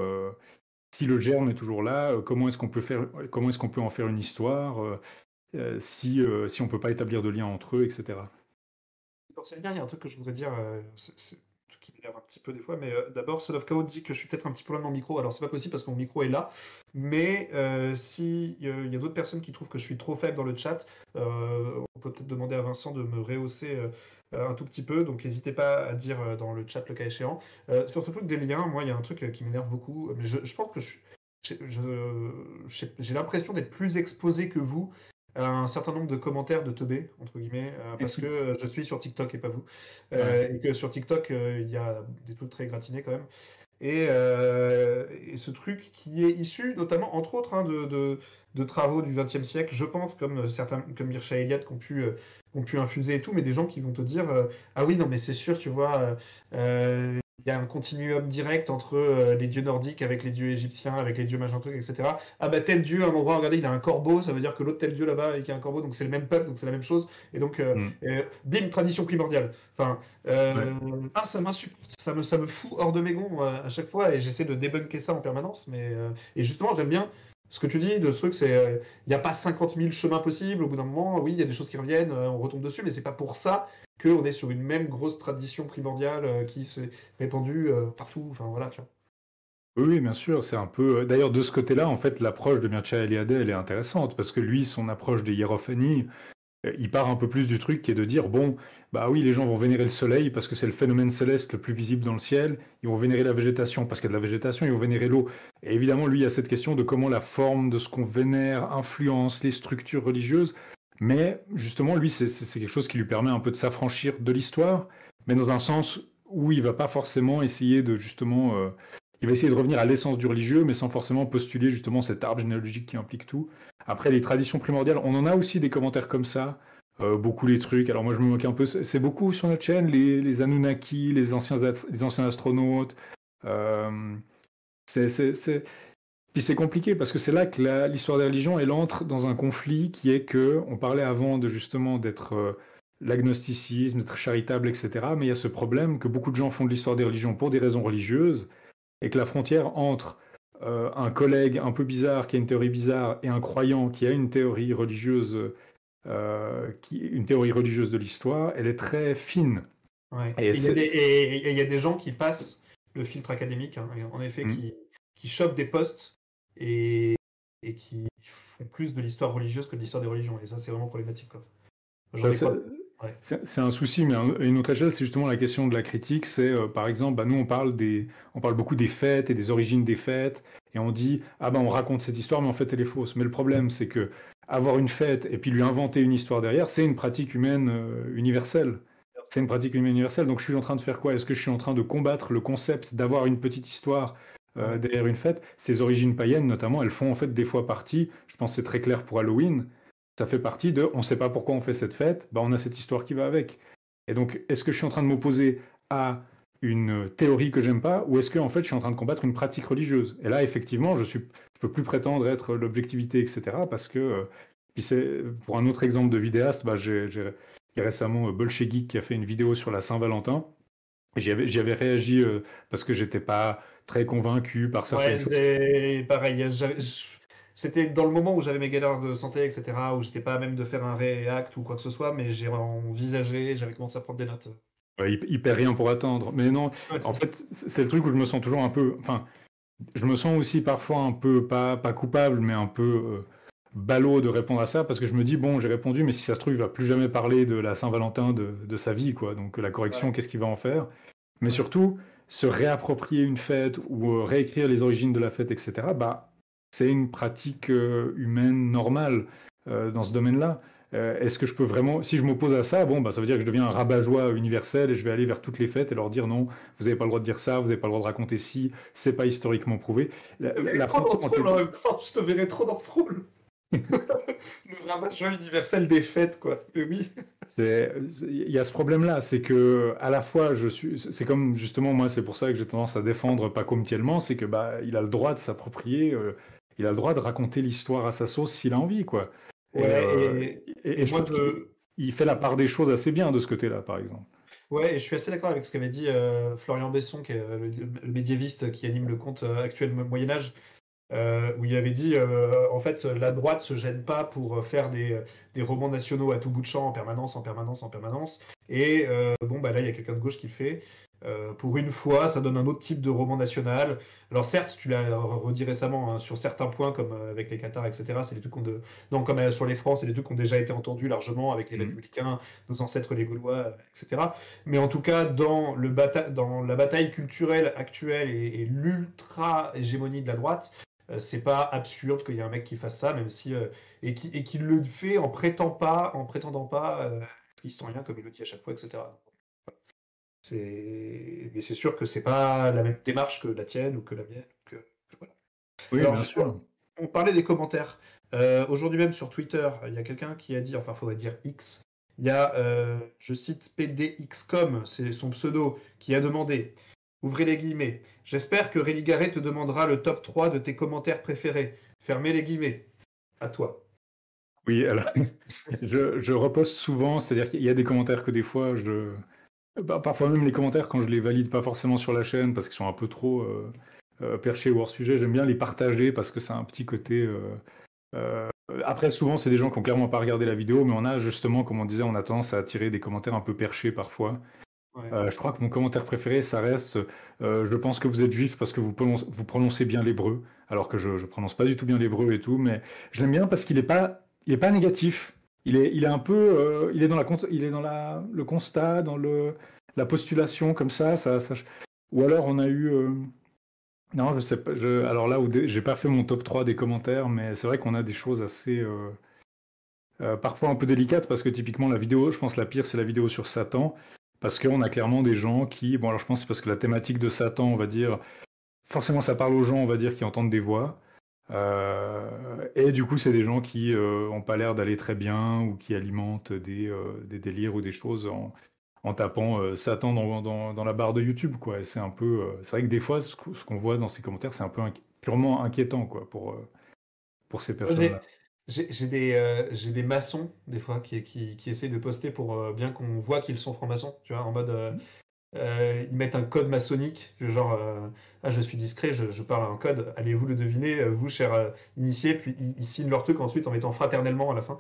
si le germe est toujours là, comment est-ce qu'on peut en faire une histoire si on peut pas établir de lien entre eux, etc. Pour ça, il y a un truc que je voudrais dire, c'est un truc qui m'énerve un petit peu des fois, mais d'abord, Son of Chaos dit que je suis peut-être un petit peu loin de mon micro. Alors, c'est pas possible parce que mon micro est là, mais si il y a d'autres personnes qui trouvent que je suis trop faible dans le chat, on peut peut-être demander à Vincent de me rehausser un tout petit peu. Donc, n'hésitez pas à dire dans le chat le cas échéant. Sur ce truc des liens, moi, il y a un truc qui m'énerve beaucoup, mais je pense que j'ai l'impression d'être plus exposé que vous un certain nombre de commentaires de teubés, entre guillemets, parce que je suis sur TikTok et pas vous. Ouais. Et que sur TikTok, il y a des trucs très gratinés quand même. Et ce truc qui est issu notamment, entre autres, hein, de travaux du XXe siècle, je pense, comme certains, comme Mircea Eliade, qui ont pu infuser et tout, mais des gens qui vont te dire ah oui, non, mais c'est sûr, tu vois, il y a un continuum direct entre les dieux nordiques avec les dieux égyptiens, avec les dieux machin truc, etc. Ah bah tel dieu, à un endroit, regardez, il a un corbeau, ça veut dire que l'autre tel dieu là-bas, il a un corbeau, donc c'est le même peuple, donc c'est la même chose. Et donc, Mm. bim, tradition primordiale. Enfin, Ouais. ça m'insupporte, ça me fout hors de mes gonds à chaque fois, et j'essaie de débunker ça en permanence. Et justement, j'aime bien ce que tu dis de ce truc, c'est il n'y a pas 50 000 chemins possibles. Au bout d'un moment, oui, il y a des choses qui reviennent, on retombe dessus, mais c'est pas pour ça qu'on est sur une même grosse tradition primordiale qui s'est répandue partout. Enfin voilà, tu vois. Oui, oui, bien sûr, c'est un peu. D'ailleurs, de ce côté-là, en fait, l'approche de Mircea Eliade, elle est intéressante parce que lui, son approche des hiérophanies, il part un peu plus du truc qui est de dire bon, bah oui, les gens vont vénérer le soleil parce que c'est le phénomène céleste le plus visible dans le ciel. Ils vont vénérer la végétation parce qu'il y a de la végétation. Ils vont vénérer l'eau. Et évidemment, lui, il y a cette question de comment la forme de ce qu'on vénère influence les structures religieuses. Mais justement, lui, c'est quelque chose qui lui permet un peu de s'affranchir de l'histoire, mais dans un sens où il va pas forcément essayer de justement, il va essayer de revenir à l'essence du religieux, mais sans forcément postuler justement cet arbre généalogique qui implique tout. Après, les traditions primordiales, on en a aussi des commentaires comme ça, beaucoup les trucs. Alors moi, je me moque un peu, c'est beaucoup sur notre chaîne, les Anunnaki, les anciens astronautes. euh, c'est puis c'est compliqué parce que c'est là que l'histoire des religions, elle entre dans un conflit qui est que, on parlait avant de justement d'être l'agnosticisme, d'être charitable, etc. Mais il y a ce problème que beaucoup de gens font de l'histoire des religions pour des raisons religieuses et que la frontière entre un collègue un peu bizarre qui a une théorie bizarre et un croyant qui a une théorie religieuse, une théorie religieuse de l'histoire, elle est très fine. Ouais. Et Et il y a des gens qui passent le filtre académique, hein, en effet, Hmm. qui chopent des postes et qui font plus de l'histoire religieuse que de l'histoire des religions. Et ça, c'est vraiment problématique, quoi. J'en Bah, ai croisé. Ouais. c'est un souci, mais à une autre échelle, c'est justement la question de la critique. C'est, par exemple, bah, nous, on parle beaucoup des fêtes et des origines des fêtes, et on dit, ah ben, on raconte cette histoire, mais en fait, elle est fausse. Mais le problème, c'est que avoir une fête et puis lui inventer une histoire derrière, c'est une pratique humaine universelle. C'est une pratique humaine universelle. Donc, je suis en train de faire quoi? Est-ce que je suis en train de combattre le concept d'avoir une petite histoire Ouais. derrière une fête? Ces origines païennes, notamment, elles font en fait des fois partie, je pense que c'est très clair pour Halloween, ça fait partie de, on ne sait pas pourquoi on fait cette fête, bah on a cette histoire qui va avec. Et donc, est-ce que je suis en train de m'opposer à une théorie que j'aime pas, ou est-ce que en fait je suis en train de combattre une pratique religieuse? Et là, effectivement, je peux plus prétendre être l'objectivité, etc. Parce que, puis c'est pour un autre exemple de vidéaste, bah, il y a récemment Bolche Geek qui a fait une vidéo sur la Saint-Valentin. J'y avais réagi parce que j'étais pas très convaincu par certaines Ouais, choses. c'est pareil. C'était dans le moment où j'avais mes galères de santé, etc., où j'étais pas à même de faire un réact ou quoi que ce soit, mais j'ai envisagé, j'avais commencé à prendre des notes. Ouais, il perd rien pour attendre. Mais non, en Ouais. fait, c'est le truc où je me sens toujours un peu. Enfin, je me sens aussi parfois un peu, pas coupable, mais un peu ballot de répondre à ça, parce que je me dis, bon, j'ai répondu, mais si ça se trouve, il va plus jamais parler de la Saint-Valentin de sa vie, quoi. Donc la correction, Ouais. qu'est-ce qu'il va en faire? Mais Ouais. surtout, se réapproprier une fête ou réécrire les origines de la fête, etc., bah, c'est une pratique humaine normale dans ce domaine-là. Est-ce que je peux vraiment, si je m'oppose à ça, bon, bah, ça veut dire que je deviens un rabat-joie universel et je vais aller vers toutes les fêtes et leur dire non, vous n'avez pas le droit de dire ça, vous n'avez pas le droit de raconter ci, c'est pas historiquement prouvé. Je te verrais La trop dans frontière ce entre rôle en même temps. Je te verrais trop dans ce rôle. Le rabat-joie universel des fêtes, quoi. Mais oui. il y a ce problème-là, c'est que à la fois c'est comme justement moi, c'est pour ça que j'ai tendance à défendre Paco Mtielman, c'est que bah il a le droit de s'approprier, il a le droit de raconter l'histoire à sa sauce s'il a envie, quoi. Et, Ouais, euh, et et je moi, trouve qu'il fait la part des choses assez bien de ce côté-là, par exemple. ouais, et je suis assez d'accord avec ce qu'avait dit Florian Besson, qui est le médiéviste qui anime le compte actuel Moyen-Âge, où il avait dit en fait la droite se gêne pas pour faire des romans nationaux à tout bout de champ en permanence, en permanence, en permanence. Et bon, bah là, il y a quelqu'un de gauche qui le fait. Pour une fois, ça donne un autre type de roman national. Alors certes, tu l'as redit récemment, hein, sur certains points, comme avec les Qatars, etc., c'est des trucs non, comme sur les Francs, c'est des trucs qui ont déjà été entendus largement avec les Mhm. Républicains, nos ancêtres les Gaulois, etc. Mais en tout cas, dans la bataille culturelle actuelle et l'ultra hégémonie de la droite, c'est pas absurde qu'il y ait un mec qui fasse ça, même si et qui le fait en prétendant pas être historien comme il le dit à chaque fois, etc. Mais c'est sûr que c'est pas la même démarche que la tienne ou que la mienne. Voilà. Oui, Alors bien sûr. on parlait des commentaires. Aujourd'hui même sur Twitter, il y a quelqu'un qui a dit, enfin, faudrait dire X. Il y a, je cite PDXcom, c'est son pseudo, qui a demandé, ouvrez les guillemets, j'espère que Rémi Garret te demandera le top 3 de tes commentaires préférés. Fermez les guillemets. À toi. Oui, alors, je reposte souvent, c'est-à-dire qu'il y a des commentaires que des fois, bah, parfois même les commentaires, quand je les valide pas forcément sur la chaîne parce qu'ils sont un peu trop perchés ou hors sujet, j'aime bien les partager parce que c'est un petit côté. Euh, Après, souvent, c'est des gens qui ont clairement pas regardé la vidéo, mais on a justement, comme on disait, on a tendance à attirer des commentaires un peu perchés parfois. Ouais. Je crois que mon commentaire préféré, ça reste je pense que vous êtes juif parce que vous prononcez bien l'hébreu, alors que je prononce pas du tout bien l'hébreu et tout, mais je l'aime bien parce il est pas négatif. Il est un peu, il est dans le constat, dans la postulation comme ça. Ou alors on a eu, non, je sais pas, alors là où j'ai pas fait mon top 3 des commentaires, mais c'est vrai qu'on a des choses assez, parfois un peu délicate parce que typiquement la vidéo, je pense la pire c'est la vidéo sur Satan, parce qu'on a clairement des gens qui, bon alors je pense que c'est parce que la thématique de Satan, on va dire, forcément ça parle aux gens, on va dire, qui entendent des voix. Et du coup, c'est des gens qui ont pas l'air d'aller très bien ou qui alimentent des délires ou des choses en tapant Satan dans la barre de YouTube, quoi. Et c'est un peu, c'est vrai que des fois, ce qu'on voit dans ces commentaires, c'est un peu purement inquiétant, quoi, pour ces J'ai personnes-là. j'ai des maçons, des fois, qui essayent de poster pour bien qu'on voit qu'ils sont francs-maçons, tu vois, en mode ils mettent un code maçonnique, genre ah, je suis discret, je parle à un code, allez-vous le deviner, vous, chers initiés, puis ils signent leur truc ensuite en mettant fraternellement à la fin.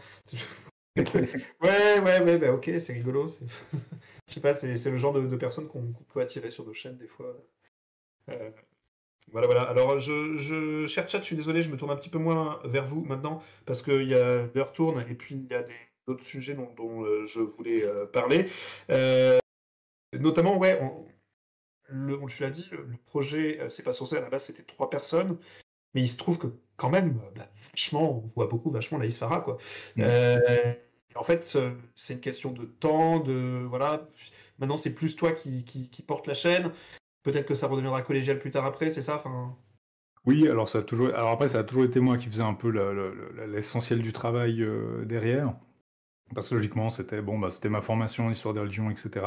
Ouais, ouais, ouais, bah ok, c'est rigolo. Je sais pas, c'est le genre de personnes qu'on peut attirer sur nos chaînes des fois. Euh, voilà, voilà. Alors, cher chat, je suis désolé, je me tourne un petit peu moins vers vous maintenant parce que l'heure tourne et puis il y a d'autres sujets dont je voulais parler. Notamment, ouais, tu l'as dit, le projet C'est pas sorcier à la base c'était 3 personnes, mais il se trouve que quand même, bah, vachement, on voit beaucoup vachement la Isfara, quoi. Mm. Euh, En fait, c'est une question de temps, voilà. Maintenant, c'est plus toi qui porte la chaîne. Peut-être que ça redeviendra collégial plus tard après, c'est ça, enfin. Oui, alors alors après, ça a toujours été moi qui faisais un peu l'essentiel du travail derrière, parce que logiquement, c'était bon, bah, c'était ma formation en histoire des religions, etc.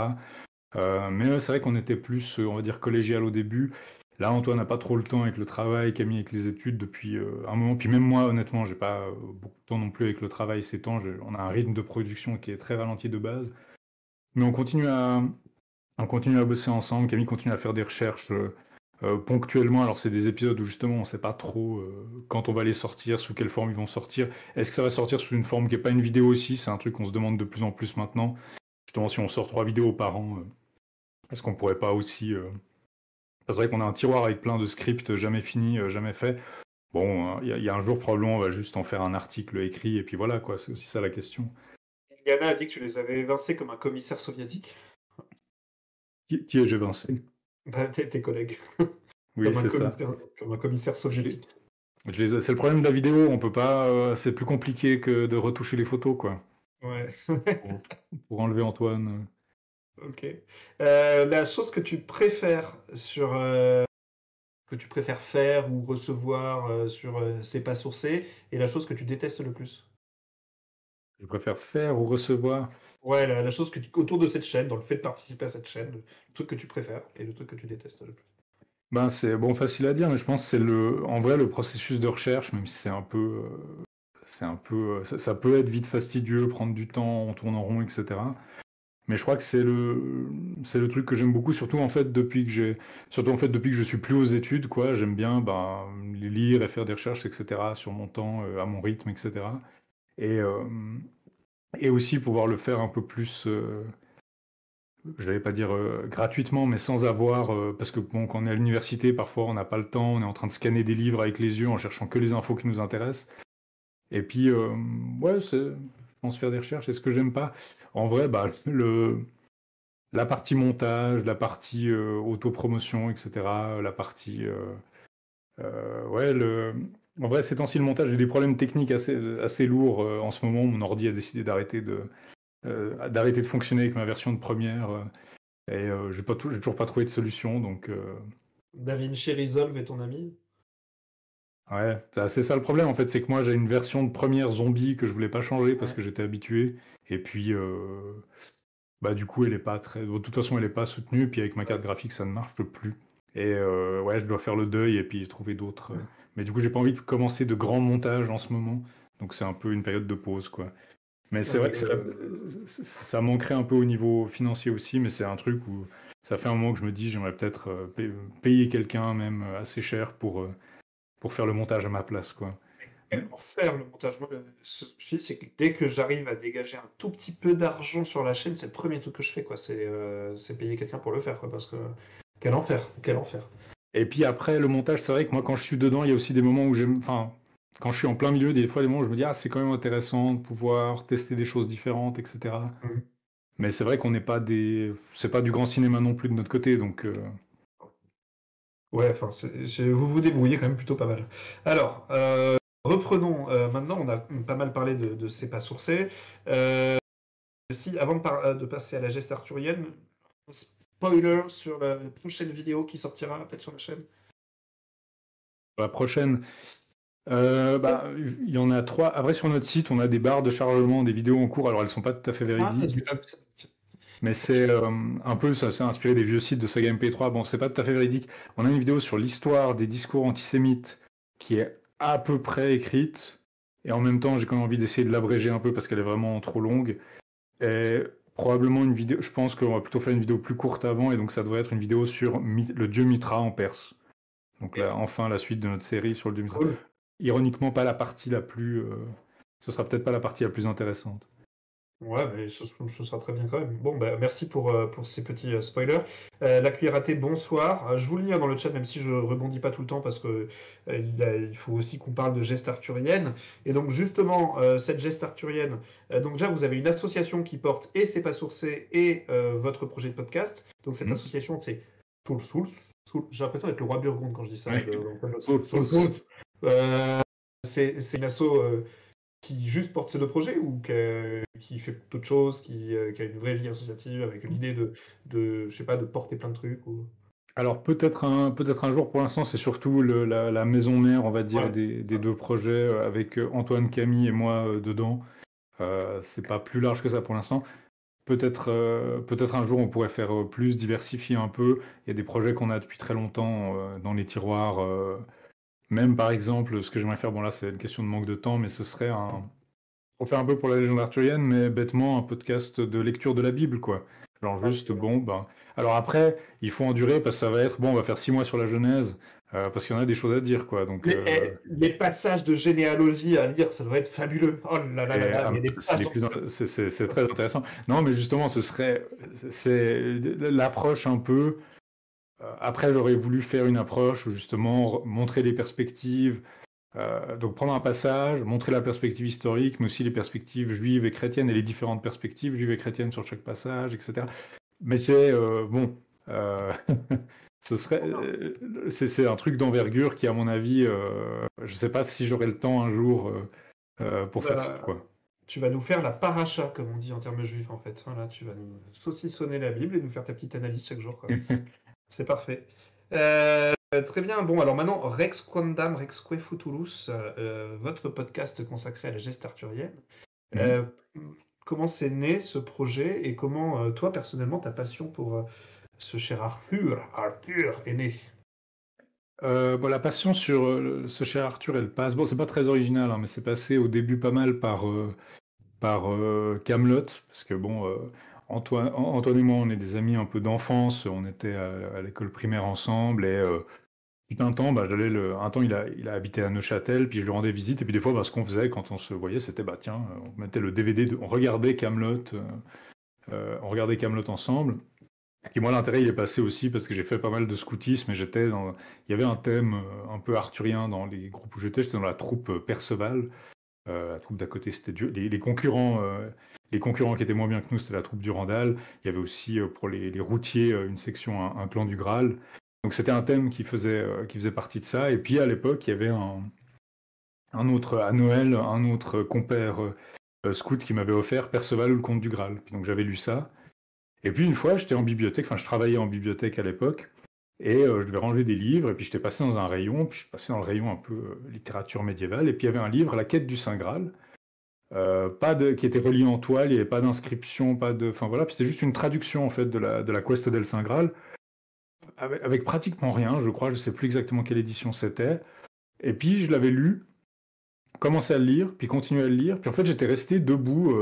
Mais c'est vrai qu'on était plus, on va dire, collégial au début. Là, Antoine n'a pas trop le temps avec le travail, Camille avec les études depuis un moment. Puis même moi, honnêtement, j'ai pas beaucoup de temps non plus avec le travail ces temps. On a un rythme de production qui est très ralenti de base. Mais on continue à bosser ensemble. Camille continue à faire des recherches ponctuellement. Alors, c'est des épisodes où justement, on ne sait pas trop quand on va les sortir, sous quelle forme ils vont sortir. Est-ce que ça va sortir sous une forme qui n'est pas une vidéo aussi? C'est un truc qu'on se demande de plus en plus maintenant. Justement, si on sort 3 vidéos par an, est-ce qu'on pourrait pas aussi. C'est vrai qu'on a un tiroir avec plein de scripts jamais finis, jamais faits. Bon, il y a un jour, probablement, on va juste en faire un article écrit, et puis voilà, quoi. C'est aussi ça la question. Yana a dit que tu les avais évincés comme un commissaire soviétique. Qui ai-je évincé? Bah, tes collègues. Oui, c'est ça. Comme un commissaire Je les- soviétique. C'est le problème de la vidéo, on peut pas. C'est plus compliqué que de retoucher les photos, quoi. Ouais. Pour, pour enlever Antoine. Ok. La chose que tu préfères que tu préfères faire ou recevoir sur C'est pas sourcé et la chose que tu détestes le plus. Je préfère faire ou recevoir. Ouais, la chose autour de cette chaîne, dans le fait de participer à cette chaîne, le truc que tu préfères et le truc que tu détestes le plus. Ben, c'est bon, facile à dire, mais je pense que c'est en vrai, le processus de recherche, même si ça peut être vite fastidieux, prendre du temps, on tourne en rond, etc. Mais je crois que c'est le truc que j'aime beaucoup, surtout en fait depuis que je suis plus aux études, quoi. J'aime bien, ben, les lire et faire des recherches, etc. sur mon temps, à mon rythme, etc. Et, euh, et aussi pouvoir le faire un peu plus, je n'allais pas dire gratuitement, mais sans avoir, parce que bon, quand on est à l'université, parfois on n'a pas le temps, on est en train de scanner des livres avec les yeux en cherchant que les infos qui nous intéressent. Et puis, ouais, je pense faire des recherches. Et ce que j'aime pas, en vrai, bah, la partie montage, la partie autopromotion, etc. La partie. Ouais, en vrai, ces temps-ci, le montage, j'ai des problèmes techniques assez lourds en ce moment. Mon ordi a décidé d'arrêter de fonctionner avec ma version de première. Et j'ai toujours pas trouvé de solution. Donc, DaVinci Resolve est ton ami? ouais, c'est ça le problème en fait. C'est que moi, j'ai une version de première zombie que je voulais pas changer parce Ouais. que j'étais habitué. Et puis. Bah, du coup, elle est pas très. De toute façon, elle est pas soutenue. Puis avec ma Ouais. carte graphique, ça ne marche plus. Et ouais, je dois faire le deuil et puis trouver d'autres. Mais du coup, j'ai pas envie de commencer de grands montages en ce moment. Donc c'est un peu une période de pause, quoi. Mais c'est Ouais, vrai que ça manquerait un peu au niveau financier aussi. Mais c'est un truc où ça fait un moment que je me dis, j'aimerais peut-être payer quelqu'un même assez cher pour faire le montage à ma place, quoi. Mais pour faire le montage. Moi, ce que je dis, c'est que dès que j'arrive à dégager un tout petit peu d'argent sur la chaîne, c'est le premier truc que je fais, quoi. C'est payer quelqu'un pour le faire, quoi. Parce que quel enfer, quel enfer. Et puis après, le montage, c'est vrai que moi, quand je suis dedans, il y a aussi des moments où j'aime. Enfin, quand je suis en plein milieu, des fois, des moments où je me dis, ah, c'est quand même intéressant de pouvoir tester des choses différentes, etc. Mhm. Mais c'est vrai qu'on n'est pas des. C'est pas du grand cinéma non plus de notre côté, donc. Ouais, enfin, vous vous débrouillez quand même plutôt pas mal. Alors, Reprenons. Maintenant, on a pas mal parlé de C'est pas sourcé. Si, avant de passer à la geste arthurienne, un spoiler sur la prochaine vidéo qui sortira peut-être sur la chaîne. La prochaine, il y en a 3. Après, sur notre site, on a des barres de chargement, des vidéos en cours. Alors, elles sont pas tout à fait véridiques. Mais c'est un peu, ça s'est inspiré des vieux sites de Saga MP3. Bon, c'est pas tout à fait véridique. On a une vidéo sur l'histoire des discours antisémites qui est à peu près écrite. Et en même temps, j'ai quand même envie d'essayer de l'abréger un peu parce qu'elle est vraiment trop longue. Et probablement une vidéo, je pense qu'on va plutôt faire une vidéo plus courte avant. Et donc, ça devrait être une vidéo sur le dieu Mitra en Perse. Donc là, enfin, la suite de notre série sur le dieu Mitra. Cool. Ironiquement, pas la partie la plus. Ce sera peut-être pas la partie la plus intéressante. Ouais, mais ce sera très bien quand même. Bon, bah, merci pour ces petits spoilers. La cuillère à thé, bonsoir. Je vous lis dans le chat, même si je rebondis pas tout le temps, parce que il faut aussi qu'on parle de geste arthurienne. Et donc, justement, cette geste arthurienne, donc déjà, vous avez une association qui porte et C'est pas sourcé et votre projet de podcast. Donc, cette association, c'est Soul. J'ai l'impression d'être le roi Burgonde quand je dis ça. Soul. C'est une asso qui juste porte ces deux projets ou qui fait d'autres choses, qui a une vraie vie associative avec l'idée je sais pas, de porter plein de trucs ou... Alors peut-être un jour, pour l'instant c'est surtout la maison mère, on va dire, des deux projets avec Antoine, Camille et moi dedans. C'est pas plus large que ça pour l'instant. Peut-être un jour on pourrait faire plus, diversifier un peu. Il y a des projets qu'on a depuis très longtemps dans les tiroirs. Même par exemple, ce que j'aimerais faire, bon là c'est une question de manque de temps, mais ce serait on fait un peu pour la légende arthurienne, mais bêtement un podcast de lecture de la Bible, quoi. Genre juste, Alors après, il faut endurer parce que ça va être, on va faire 6 mois sur la Genèse, parce qu'il y en a des choses à dire, quoi. Donc, les passages de généalogie à lire, ça doit être fabuleux. Oh là là là là, il y a des passages... C'est très intéressant. Non, mais justement, c'est l'approche un peu... Après, j'aurais voulu faire une approche où justement montrer les perspectives, donc prendre un passage, montrer la perspective historique, mais aussi les perspectives juives et chrétiennes et les différentes perspectives juives et chrétiennes sur chaque passage, etc. Mais c'est c'est un truc d'envergure qui, à mon avis, je ne sais pas si j'aurai le temps un jour pour faire ça, quoi. Tu vas nous faire la paracha, comme on dit en termes juifs, en fait. Voilà, tu vas nous saucissonner la Bible et nous faire ta petite analyse chaque jour, quoi. C'est parfait. Très bien. Bon, alors maintenant, Rex Quandam, Rexque Futurus, votre podcast consacré à la geste arthurienne. Comment c'est né ce projet et comment, toi, personnellement, ta passion pour ce cher Arthur est née? La passion sur ce cher Arthur, elle passe. Bon, c'est pas très original, hein, mais c'est passé au début pas mal par Kaamelott, parce que Antoine et moi, on est des amis un peu d'enfance. On était à l'école primaire ensemble et un temps, un temps, il a habité à Neuchâtel, puis je lui rendais visite. Et puis des fois, ce qu'on faisait quand on se voyait, c'était tiens, on mettait le DVD, on regardait Kaamelott, ensemble. Et moi, l'intérêt, il est passé aussi parce que j'ai fait pas mal de scoutisme et il y avait un thème un peu arthurien dans les groupes où j'étais. J'étais dans la troupe Perceval. La troupe d'à côté, c'était Dieu. Les concurrents qui étaient moins bien que nous, c'était la troupe Durandal. Il y avait aussi pour les routiers une section, un clan du Graal. Donc c'était un thème qui faisait partie de ça. Et puis à l'époque, il y avait un autre, à Noël, un autre compère scout qui m'avait offert Perceval ou le Comte du Graal. Puis donc j'avais lu ça. Et puis une fois, j'étais en bibliothèque, je travaillais en bibliothèque à l'époque, et je devais ranger des livres, et puis j'étais passé dans un rayon, puis je suis passé dans le rayon un peu littérature médiévale, et puis il y avait un livre, La quête du Saint Graal, qui était relié en toile, il n'y avait pas d'inscription, enfin voilà, puis c'était juste une traduction en fait de la Quest del Saint Graal, avec pratiquement rien, je crois, je ne sais plus exactement quelle édition c'était, et puis je l'avais lu, commencé à le lire, puis continué à le lire, puis en fait j'étais resté debout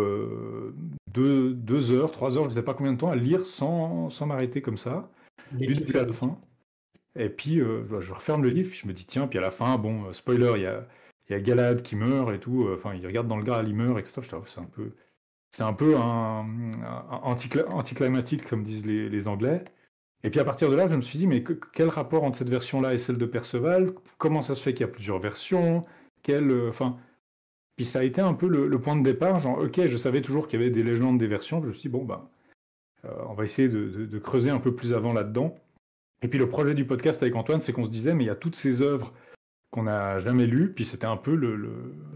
2 heures, 3 heures, je ne sais pas combien de temps, à lire sans m'arrêter comme ça, du début à la fin. Et puis je referme le livre, puis je me dis tiens, puis à la fin, spoiler, il y a Galad qui meurt et tout, enfin il regarde dans le Graal, il meurt, etc. C'est un peu anticlimatique comme disent les Anglais. Et puis à partir de là, je me suis dit mais quel rapport entre cette version-là et celle de Perceval? Comment ça se fait qu'il y a plusieurs versions? Puis ça a été un peu le point de départ, genre ok, je savais toujours qu'il y avait des légendes, des versions, je me suis dit on va essayer de creuser un peu plus avant là-dedans. Et puis le projet du podcast avec Antoine, c'est qu'on se disait mais il y a toutes ces œuvres qu'on n'a jamais lu, puis c'était un peu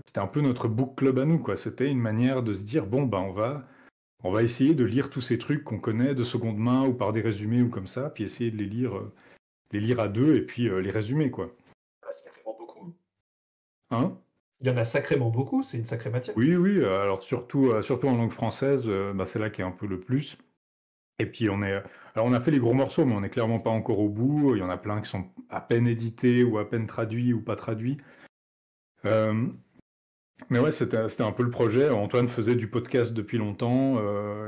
c'était un peu notre book club à nous, quoi. C'était une manière de se dire, bon, ben on va essayer de lire tous ces trucs qu'on connaît de seconde main ou par des résumés ou comme ça, puis essayer de les lire à deux et puis les résumer, quoi. Ah, sacrément beaucoup. Hein? Il y en a sacrément beaucoup, c'est une sacrée matière. Oui, oui, alors surtout en langue française, bah, c'est là qu'il y a un peu le plus. Et puis alors on a fait les gros morceaux, mais on n'est clairement pas encore au bout. Il y en a plein qui sont à peine édités ou à peine traduits ou pas traduits. Euh, mais ouais, c'était un peu le projet. Antoine faisait du podcast depuis longtemps.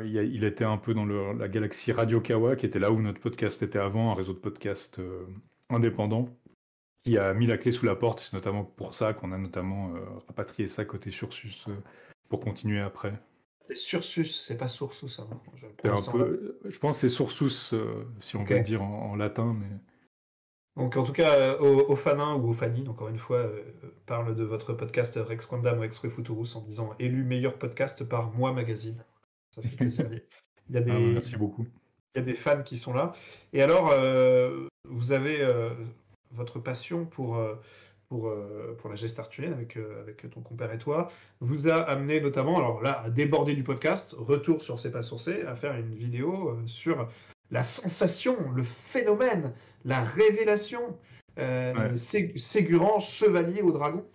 Il était un peu dans la galaxie Radio Kawa, qui était là où notre podcast était avant, un réseau de podcasts indépendant, qui a mis la clé sous la porte. C'est notamment pour ça qu'on a notamment rapatrié ça côté Sursus pour continuer après. C'est Sursus, c'est pas Soursus, hein. Je le C'est un prononce en latin. peu, je pense que c'est Sursus, si on Ok. veut le dire en latin, mais... Donc en tout cas, Ofanin ou Ofani, encore une fois, parle de votre podcast Rex Quandam ou Extre Futurus en disant élu meilleur podcast par Moi Magazine. Ça fait plaisir. Il y a Ah, bah, des, merci beaucoup. il y a des fans qui sont là. Et alors, vous avez votre passion pour la geste arthurienne avec ton compère et toi, vous a amené notamment, alors là, à déborder du podcast, retour sur C'est pas sourcé, à faire une vidéo sur la sensation, le phénomène, la révélation, Ouais. Ségurant, chevalier au dragon.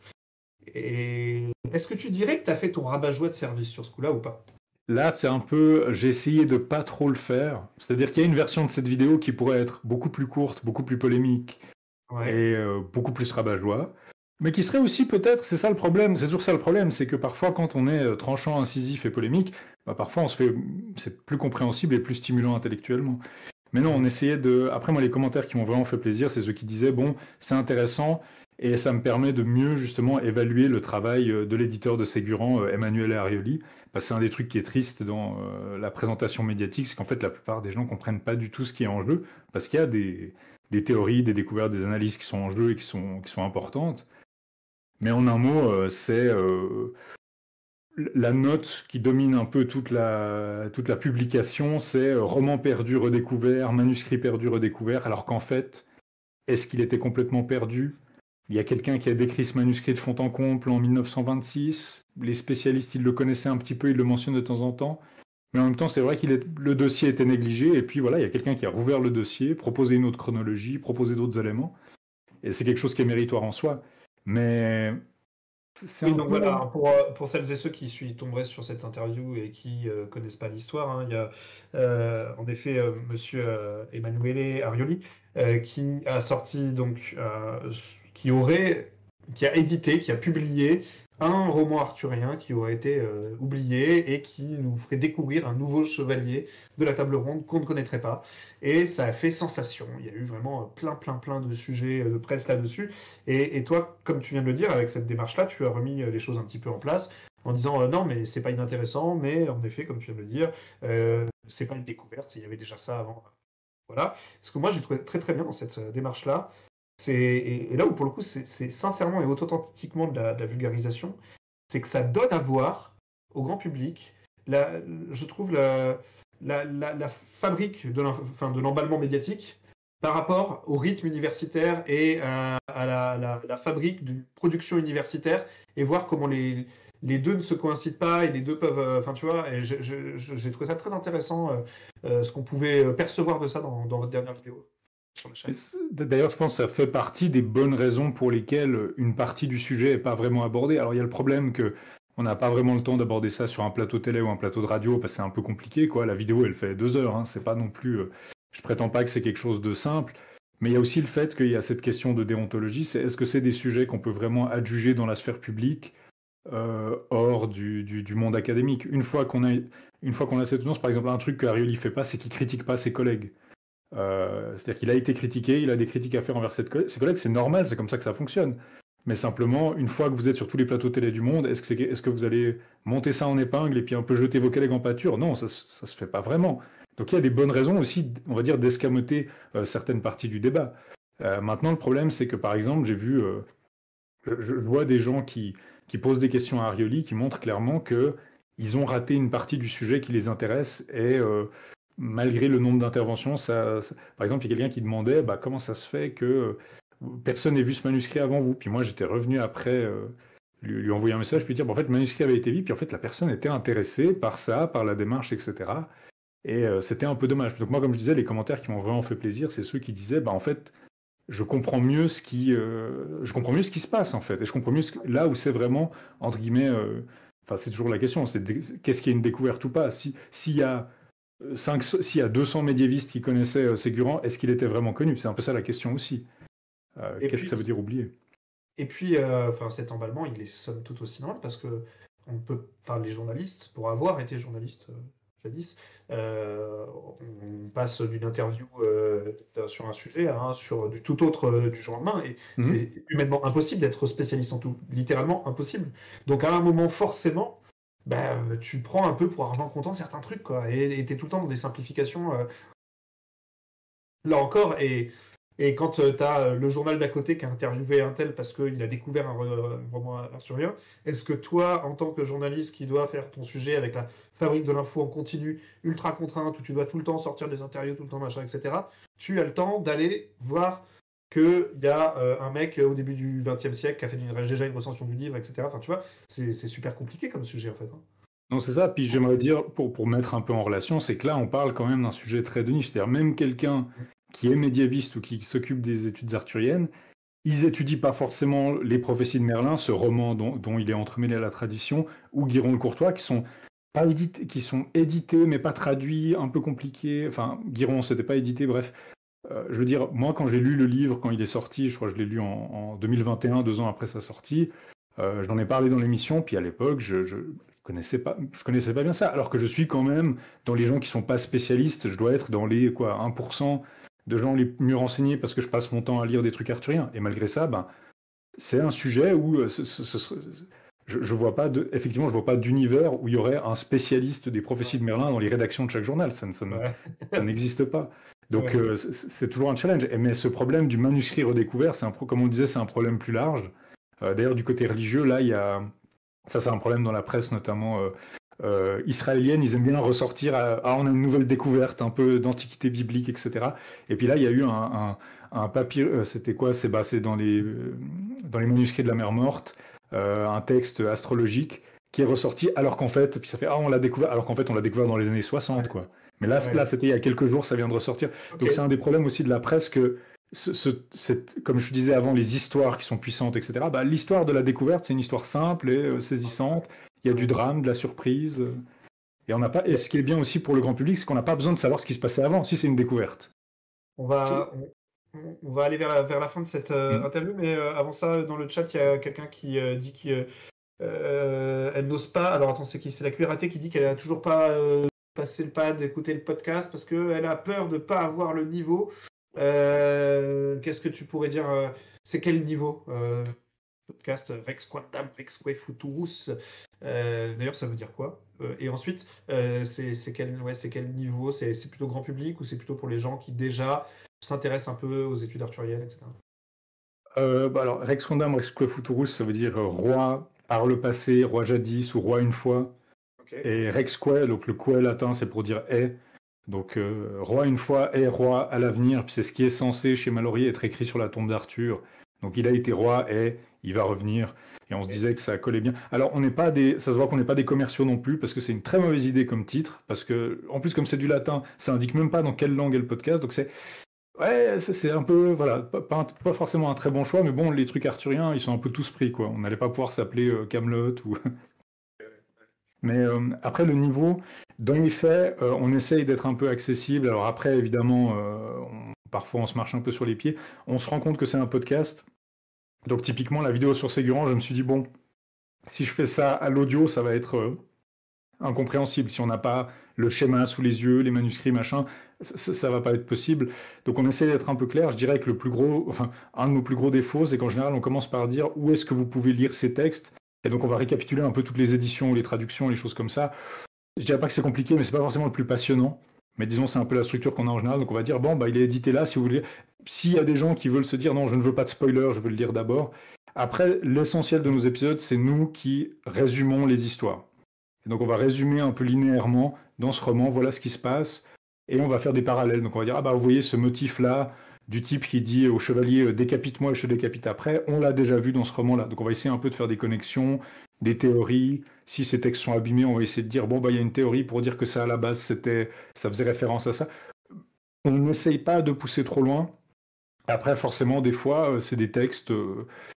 Et est-ce que tu dirais que tu as fait ton rabat-joie de service sur ce coup-là ou pas? Là, c'est un peu, j'ai essayé de pas trop le faire. C'est-à-dire qu'il y a une version de cette vidéo qui pourrait être beaucoup plus courte, beaucoup plus polémique Ouais. et beaucoup plus rabat-joie, mais qui serait aussi peut-être, c'est ça le problème, c'est toujours ça le problème, c'est que parfois quand on est tranchant, incisif et polémique, bah, parfois c'est plus compréhensible et plus stimulant intellectuellement. Mais non, on essayait de. Après, moi, les commentaires qui m'ont vraiment fait plaisir, c'est ceux qui disaient, bon, c'est intéressant et ça me permet de mieux justement évaluer le travail de l'éditeur de Ségurant, Emmanuel Arioli. Parce que c'est un des trucs qui est triste dans la présentation médiatique, c'est qu'en fait, la plupart des gens ne comprennent pas du tout ce qui est en jeu, parce qu'il y a des théories, des découvertes, des analyses qui sont en jeu et qui sont importantes. Mais en un mot, c'est la note qui domine un peu toute la publication, c'est roman perdu redécouvert, manuscrit perdu redécouvert, alors qu'en fait, est-ce qu'il était complètement perdu? Il y a quelqu'un qui a décrit ce manuscrit de fond en comble en 1926. Les spécialistes, ils le connaissaient un petit peu, ils le mentionnent de temps en temps. Mais en même temps, c'est vrai que le dossier était négligé. Et puis voilà, il y a quelqu'un qui a rouvert le dossier, proposé une autre chronologie, proposé d'autres éléments. Et c'est quelque chose qui est méritoire en soi. Mais c'est Oui, un donc peu... voilà, pour celles et ceux qui tomberaient sur cette interview et qui connaissent pas l'histoire, hein, il y a en effet Monsieur Emanuele Arioli qui a sorti donc qui a édité, qui a publié un roman arthurien qui aurait été oublié et qui nous ferait découvrir un nouveau chevalier de la table ronde qu'on ne connaîtrait pas. Et ça a fait sensation. Il y a eu vraiment plein de sujets de presse là-dessus. Et toi, comme tu viens de le dire, avec cette démarche-là, tu as remis les choses un petit peu en place en disant non, mais c'est pas inintéressant, mais en effet, comme tu viens de le dire, c'est pas une découverte, il y avait déjà ça avant. Voilà. Ce que moi j'ai trouvé très très bien dans cette démarche-là, et là où pour le coup c'est sincèrement et authentiquement de la vulgarisation, c'est que ça donne à voir au grand public, je trouve, la fabrique de l'emballement médiatique par rapport au rythme universitaire et à la fabrique d'une production universitaire et voir comment les deux ne se coïncident pas et les deux peuvent. Enfin, tu vois, et j'ai trouvé ça très intéressant, ce qu'on pouvait percevoir de ça dans votre dernière vidéo sur la chaîne. D'ailleurs, je pense que ça fait partie des bonnes raisons pour lesquelles une partie du sujet n'est pas vraiment abordée. Alors, il y a le problème que on n'a pas vraiment le temps d'aborder ça sur un plateau télé ou un plateau de radio parce que c'est un peu compliqué, quoi. La vidéo, elle fait 2 heures, hein. C'est pas non plus. Je prétends pas que c'est quelque chose de simple, mais il y a aussi le fait qu'il y a cette question de déontologie. C'est est-ce que c'est des sujets qu'on peut vraiment adjuger dans la sphère publique hors du monde académique? Une fois qu'on a cette nuance, par exemple, un truc que Arioli fait pas, c'est qu'il critique pas ses collègues. C'est-à-dire qu'il a été critiqué, il a des critiques à faire envers ses collègues, c'est normal, c'est comme ça que ça fonctionne. Mais simplement, une fois que vous êtes sur tous les plateaux télé du monde, est-ce que vous allez monter ça en épingle et puis un peu jeter vos collègues en pâture? Non, ça se fait pas vraiment. Donc il y a des bonnes raisons aussi, on va dire, d'escamoter certaines parties du débat. Maintenant, le problème, c'est que par exemple, je vois des gens qui posent des questions à Arioli qui montrent clairement que ils ont raté une partie du sujet qui les intéresse et malgré le nombre d'interventions, par exemple, il y a quelqu'un qui demandait bah, comment ça se fait que personne n'a vu ce manuscrit avant vous. Puis moi, j'étais revenu après lui envoyer un message, puis dire, en fait, le manuscrit avait été vu, puis en fait, la personne était intéressée par ça, par la démarche, etc. Et c'était un peu dommage. Donc moi, comme je disais, les commentaires qui m'ont vraiment fait plaisir, c'est ceux qui disaient, en fait, je comprends mieux ce qui se passe, en fait. Et je comprends mieux là où c'est vraiment, entre guillemets, c'est toujours la question, c'est qu'est-ce qui est une découverte ou pas. S'il y a 200 médiévistes qui connaissaient Ségurant, est-ce qu'il était vraiment connu? C'est un peu ça la question aussi. Qu'est-ce que ça veut dire oublier? Et puis, cet emballement, il est somme toute aussi normal parce que les journalistes, pour avoir été journaliste jadis, on passe d'une interview sur un sujet sur du tout autre du jour au lendemain, et c'est humainement impossible d'être spécialiste en tout, littéralement impossible. Donc à un moment, forcément, tu prends un peu pour argent comptant certains trucs, quoi, et t'es tout le temps dans des simplifications. Là encore, et quand tu as le journal d'à côté qui a interviewé un tel parce qu'il a découvert un roman arthurien, est-ce que toi, en tant que journaliste qui doit faire ton sujet avec la fabrique de l'info en continu, ultra contrainte, où tu dois tout le temps sortir des interviews, tout le temps machin, etc., tu as le temps d'aller voir qu'il y a un mec au début du XXe siècle qui a fait déjà une recension du livre, etc. Enfin, tu vois, c'est super compliqué comme sujet, en fait. Non, c'est ça. Puis j'aimerais dire, pour mettre un peu en relation, c'est que là, on parle quand même d'un sujet très de niche. C'est-à-dire même quelqu'un qui est médiéviste ou qui s'occupe des études arthuriennes, ils étudient pas forcément les prophéties de Merlin, ce roman dont il est entremêlé à la tradition, ou Guiron le Courtois, qui sont pas édités, qui sont édités mais pas traduits, un peu compliqués. Enfin, Guiron, c'était pas édité, bref. Je veux dire, moi, quand j'ai lu le livre, quand il est sorti, je crois que je l'ai lu en 2021, 2 ans après sa sortie, j'en ai parlé dans l'émission, puis à l'époque, je connaissais pas bien ça, alors que je suis quand même dans les gens qui sont pas spécialistes, je dois être dans les 1% de gens les mieux renseignés parce que je passe mon temps à lire des trucs arthuriens. Et malgré ça, c'est un sujet où je vois pas effectivement, je vois pas d'univers où il y aurait un spécialiste des prophéties de Merlin dans les rédactions de chaque journal. Ça n'existe pas. Donc c'est toujours un challenge. Mais ce problème du manuscrit redécouvert, comme on le disait, c'est un problème plus large. D'ailleurs, du côté religieux, là, il y a ça, c'est un problème dans la presse, notamment israélienne. Ils aiment bien ressortir on a une nouvelle découverte, un peu d'antiquité biblique, etc. Et puis là, il y a eu un papier, c'était quoi? C'est dans les manuscrits de la mer Morte, un texte astrologique qui est ressorti, alors qu'en fait, puis ça fait on l'a découvert, alors qu'en fait, on l'a découvert dans les années 60, quoi. Mais là, c'était il y a quelques jours, ça vient de ressortir. Okay. Donc c'est un des problèmes aussi de la presse que comme je disais avant, les histoires qui sont puissantes, etc. L'histoire de la découverte, c'est une histoire simple et saisissante. Il y a du drame, de la surprise. Et on n'a pas. Et ce qui est bien aussi pour le grand public, c'est qu'on n'a pas besoin de savoir ce qui se passait avant, si c'est une découverte. On va aller vers la fin de cette interview, mais avant ça, dans le chat, il y a quelqu'un qui dit qu'elle n'ose pas. Alors attends, c'est qui? C'est la QRAT qui dit qu'elle n'a toujours pas passé le pas d'écouter le podcast parce qu'elle a peur de ne pas avoir le niveau. Qu'est-ce que tu pourrais dire? C'est quel niveau podcast Rex Quantam, Rex Futurus? D'ailleurs, ça veut dire quoi? Et ensuite, c'est quel niveau? C'est plutôt grand public ou c'est plutôt pour les gens qui déjà s'intéressent un peu aux études arthuriennes, etc. Alors, Rex Quantam, Rex Futurus, ça veut dire roi par le passé, roi jadis ou roi une fois. Okay. Et Rex Que, donc le Que latin, c'est pour dire est. Donc, roi une fois est roi à l'avenir, puis c'est ce qui est censé chez Mallory être écrit sur la tombe d'Arthur. Donc, il a été roi et il va revenir. Et on se disait que ça collait bien. Alors, ça se voit qu'on n'est pas des commerciaux non plus, parce que c'est une très mauvaise idée comme titre. Parce que, en plus, comme c'est du latin, ça indique même pas dans quelle langue est le podcast. Donc, c'est un peu, voilà, pas forcément un très bon choix, mais bon, les trucs arthuriens, ils sont un peu tous pris, quoi. On n'allait pas pouvoir s'appeler Camelot ou. Mais après, le niveau, dans les faits, on essaye d'être un peu accessible. Alors après, évidemment, parfois on se marche un peu sur les pieds. On se rend compte que c'est un podcast. Donc typiquement, la vidéo sur Ségurant, je me suis dit, bon, si je fais ça à l'audio, ça va être incompréhensible. Si on n'a pas le schéma sous les yeux, les manuscrits, machin, ça va pas être possible. Donc on essaie d'être un peu clair. Je dirais que un de nos plus gros défauts, c'est qu'en général, on commence par dire où est-ce que vous pouvez lire ces textes. Et donc on va récapituler un peu toutes les éditions, les traductions, les choses comme ça. Je dirais pas que c'est compliqué, mais c'est pas forcément le plus passionnant. Mais disons, c'est un peu la structure qu'on a en général. Donc on va dire, il est édité là, si vous voulez. S'il y a des gens qui veulent se dire, non, je ne veux pas de spoiler, je veux le lire d'abord. Après, l'essentiel de nos épisodes, c'est nous qui résumons les histoires. Et donc on va résumer un peu linéairement dans ce roman, voilà ce qui se passe. Et on va faire des parallèles. Donc on va dire, vous voyez ce motif-là du type qui dit au chevalier décapite-moi et je te décapite après, on l'a déjà vu dans ce roman-là. Donc on va essayer un peu de faire des connexions, des théories. Si ces textes sont abîmés, on va essayer de dire bon, bah, il y a une théorie pour dire que ça à la base, ça faisait référence à ça. On n'essaye pas de pousser trop loin. Après, forcément, des fois, c'est des textes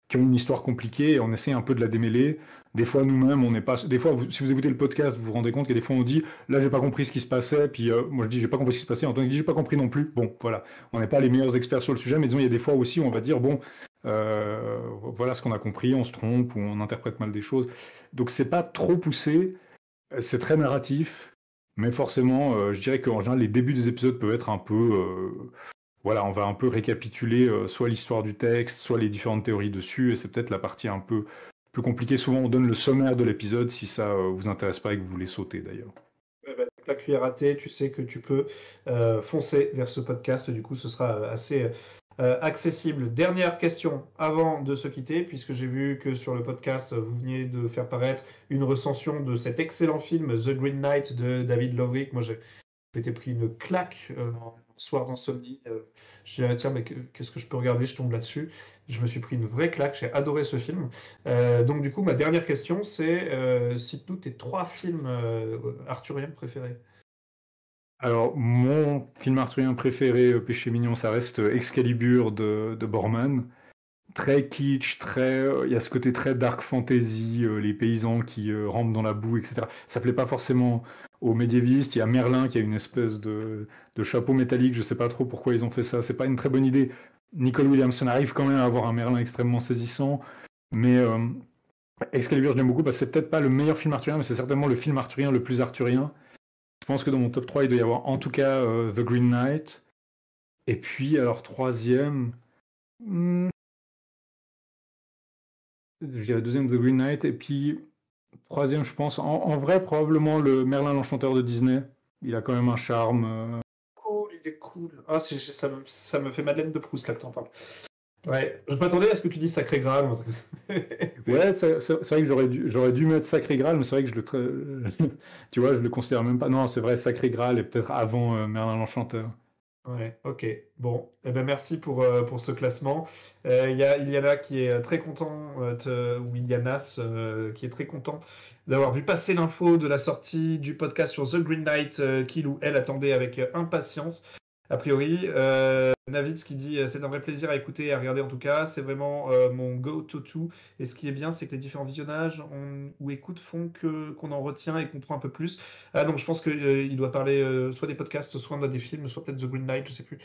qui ont une histoire compliquée et on essaie un peu de la démêler. Des fois, nous-mêmes, on n'est pas. Des fois, si vous écoutez le podcast, vous vous rendez compte que des fois, on dit là, j'ai pas compris ce qui se passait. Puis moi, je dis j'ai pas compris ce qui se passait. Antoine dit j'ai pas compris non plus. Bon, voilà. On n'est pas les meilleurs experts sur le sujet, mais disons, il y a des fois aussi où on va dire bon, voilà ce qu'on a compris, on se trompe ou on interprète mal des choses. Donc, c'est pas trop poussé. C'est très narratif. Mais forcément, je dirais qu'en général, les débuts des épisodes peuvent être un peu. Voilà, on va un peu récapituler soit l'histoire du texte, soit les différentes théories dessus, et c'est peut-être la partie un peu plus compliquée. Souvent, on donne le sommaire de l'épisode si ça vous intéresse pas et que vous voulez sauter d'ailleurs. La cuillère à thé, tu sais que tu peux foncer vers ce podcast. Du coup, ce sera assez accessible. Dernière question avant de se quitter, puisque j'ai vu que sur le podcast, vous veniez de faire paraître une recension de cet excellent film The Green Knight de David Lowery. Moi, j'ai été pris une claque un soir d'insomnie. Je disais, tiens, mais qu'est-ce que je peux regarder? Je tombe là-dessus. Je me suis pris une vraie claque. J'ai adoré ce film. Donc, du coup, ma dernière question, c'est cite-nous tes 3 films arthuriens préférés. Alors, mon film arthurien préféré, Péché mignon, ça reste Excalibur de Borman. Très kitsch, il y a ce côté très dark fantasy, les paysans qui rampent dans la boue, etc. Ça plaît pas forcément aux médiévistes. Il y a Merlin qui a une espèce de chapeau métallique. Je sais pas trop pourquoi ils ont fait ça. C'est pas une très bonne idée. Nicole Williamson arrive quand même à avoir un Merlin extrêmement saisissant, mais Excalibur, je l'aime beaucoup parce que c'est peut-être pas le meilleur film arthurien, mais c'est certainement le film arthurien le plus arthurien. Je pense que dans mon top 3, il doit y avoir en tout cas The Green Knight. Et puis, alors, troisième, je dirais deuxième The Green Knight. Et puis, troisième, je pense, en vrai, probablement le Merlin l'Enchanteur de Disney. Il a quand même un charme. Oh, il est cool. Ah, ça me fait Madeleine de Proust là que t'en parles. Ouais, je m'attendais à ce que tu dises Sacré Graal. Ouais, c'est vrai que j'aurais dû mettre Sacré Graal, mais c'est vrai que tu vois, je le considère même pas. Non, c'est vrai, Sacré Graal est peut-être avant Merlin l'Enchanteur. Ouais, ok. Bon, eh ben merci pour ce classement. Il y a Iliana qui est très content, ou Ilianas, qui est très content d'avoir vu passer l'info de la sortie du podcast sur The Green Knight, qu'il ou elle attendait avec impatience. A priori, Navid qui dit c'est un vrai plaisir à écouter et à regarder en tout cas. C'est vraiment mon go-to-to. Et ce qui est bien, c'est que les différents visionnages ou écoutes font qu'on en retient et qu'on prend un peu plus. Ah, donc je pense qu'il doit parler soit des podcasts, soit des films, soit peut-être The Green Knight, je sais plus.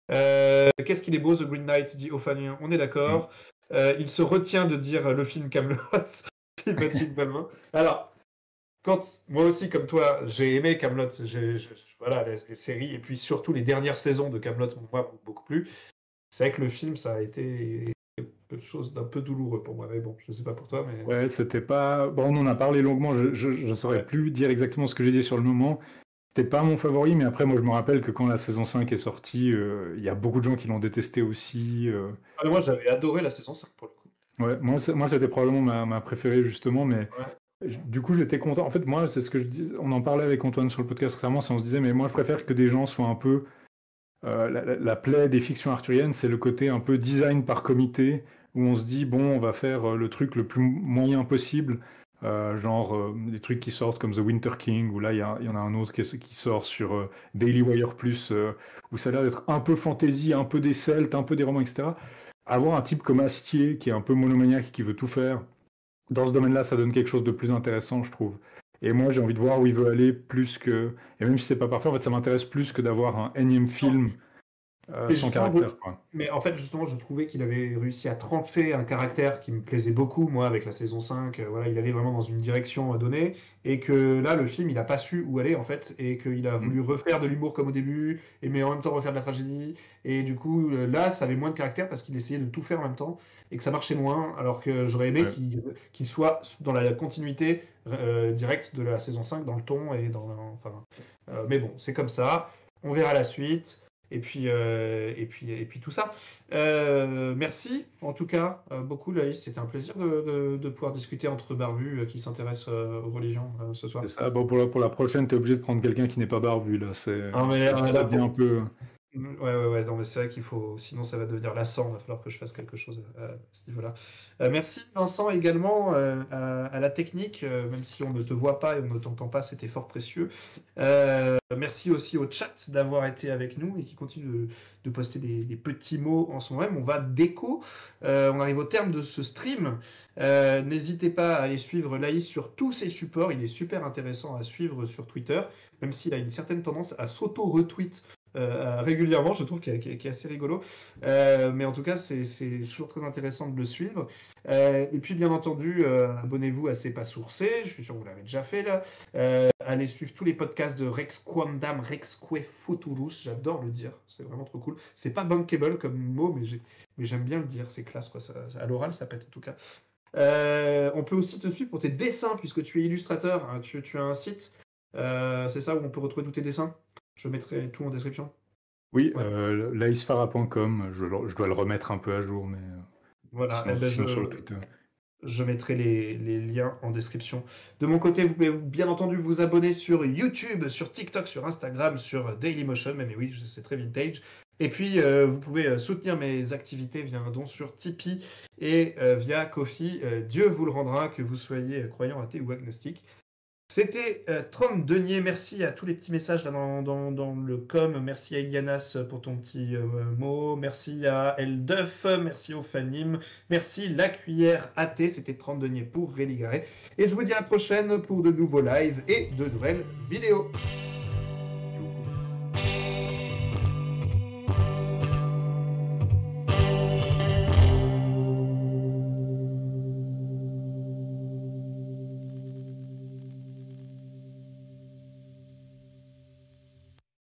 Qu'est-ce qu'il est beau, The Green Knight, dit Ophanien. On est d'accord. Il se retient de dire le film Kaamelott. Alors, moi aussi, comme toi, j'ai aimé Kaamelott, voilà, les séries, et puis surtout les dernières saisons de Kaamelott m'ont beaucoup plu. C'est vrai que le film, ça a été quelque chose d'un peu douloureux pour moi, mais bon, je sais pas pour toi, mais... Ouais, c'était pas. Bon, on en a parlé longuement, je ne saurais plus dire exactement ce que j'ai dit sur le moment. C'était pas mon favori, mais après, moi, je me rappelle que quand la saison 5 est sortie, il y a beaucoup de gens qui l'ont détesté aussi. Ah, moi, j'avais adoré la saison 5 pour le coup. Ouais, moi c'était probablement ma préférée, justement, mais Ouais. du coup, j'étais content. En fait, moi, c'est ce que je dis. On en parlait avec Antoine sur le podcast récemment, on se disait, mais moi, je préfère que des gens soient un peu. La plaie des fictions arthuriennes, c'est le côté un peu design par comité, où on se dit, bon, on va faire le truc le plus moyen possible, genre des trucs qui sortent comme The Winter King, où là, il y en a un autre qui sort sur Daily Wire Plus, où ça a l'air d'être un peu fantasy, un peu des Celtes, un peu des romans, etc. Avoir un type comme Astier, qui est un peu monomaniaque, qui veut tout faire, dans ce domaine-là, ça donne quelque chose de plus intéressant, je trouve. Et moi, j'ai envie de voir où il veut aller plus que. Et même si c'est pas parfait, en fait, ça m'intéresse plus que d'avoir un énième film sans caractère, quoi. Mais en fait, justement, je trouvais qu'il avait réussi à trancher un caractère qui me plaisait beaucoup, moi, avec la saison 5. Voilà, il allait vraiment dans une direction donnée. Et que là, le film, il n'a pas su où aller, en fait. Et qu'il a voulu refaire de l'humour comme au début, mais en même temps refaire de la tragédie. Et du coup, là, ça avait moins de caractère parce qu'il essayait de tout faire en même temps. Et que ça marchait moins. Alors que j'aurais aimé qu'il soit dans la continuité directe de la saison 5, dans le ton. Mais bon, c'est comme ça. On verra la suite. Et puis tout ça. Merci en tout cas beaucoup Laïs, c'était un plaisir de pouvoir discuter entre barbus qui s'intéressent aux religions ce soir. C'est ça. Bon, pour la prochaine, tu es obligé de prendre quelqu'un qui n'est pas barbu, là. Ah, mais, ça devient un peu. Ouais, non, mais c'est vrai qu'il faut, sinon ça va devenir lassant, il va falloir que je fasse quelque chose à ce niveau-là. Merci Vincent également à la technique, même si on ne te voit pas et on ne t'entend pas, c'était fort précieux. Merci aussi au chat d'avoir été avec nous et qui continue de poster des petits mots en ce moment même. On va déco, on arrive au terme de ce stream. N'hésitez pas à aller suivre Laïs sur tous ses supports, il est super intéressant à suivre sur Twitter, même s'il a une certaine tendance à s'auto-retweet régulièrement, je trouve qu'il est assez rigolo. Mais en tout cas, c'est toujours très intéressant de le suivre. Et puis, bien entendu, abonnez-vous à C'est pas sourcé. Je suis sûr que vous l'avez déjà fait là. Allez suivre tous les podcasts de Rex Quandam, Rexque Futurus. J'adore le dire. C'est vraiment trop cool. C'est pas bankable comme mot, mais j'aime bien le dire. C'est classe, quoi. À l'oral, ça pète en tout cas. On peut aussi te suivre pour tes dessins, puisque tu es illustrateur. Hein, tu as un site. C'est ça où on peut retrouver tous tes dessins. Je mettrai tout en description. Oui, Ouais. laisfara.com, je dois le remettre un peu à jour, mais Voilà, sinon sur le Twitter. je mettrai les liens en description. De mon côté, vous pouvez bien entendu vous abonner sur YouTube, sur TikTok, sur Instagram, sur Dailymotion, mais oui, c'est très vintage. Et puis, vous pouvez soutenir mes activités via un don sur Tipeee et via Ko-fi. Dieu vous le rendra, que vous soyez croyant, athée ou agnostique. C'était Trom Denier, merci à tous les petits messages là dans le com, merci à Ilianas pour ton petit mot, merci à Eldeuf, merci au Fanim, merci La Cuillère AT, c'était Trom Denier pour Réligaré, et je vous dis à la prochaine pour de nouveaux lives et de nouvelles vidéos.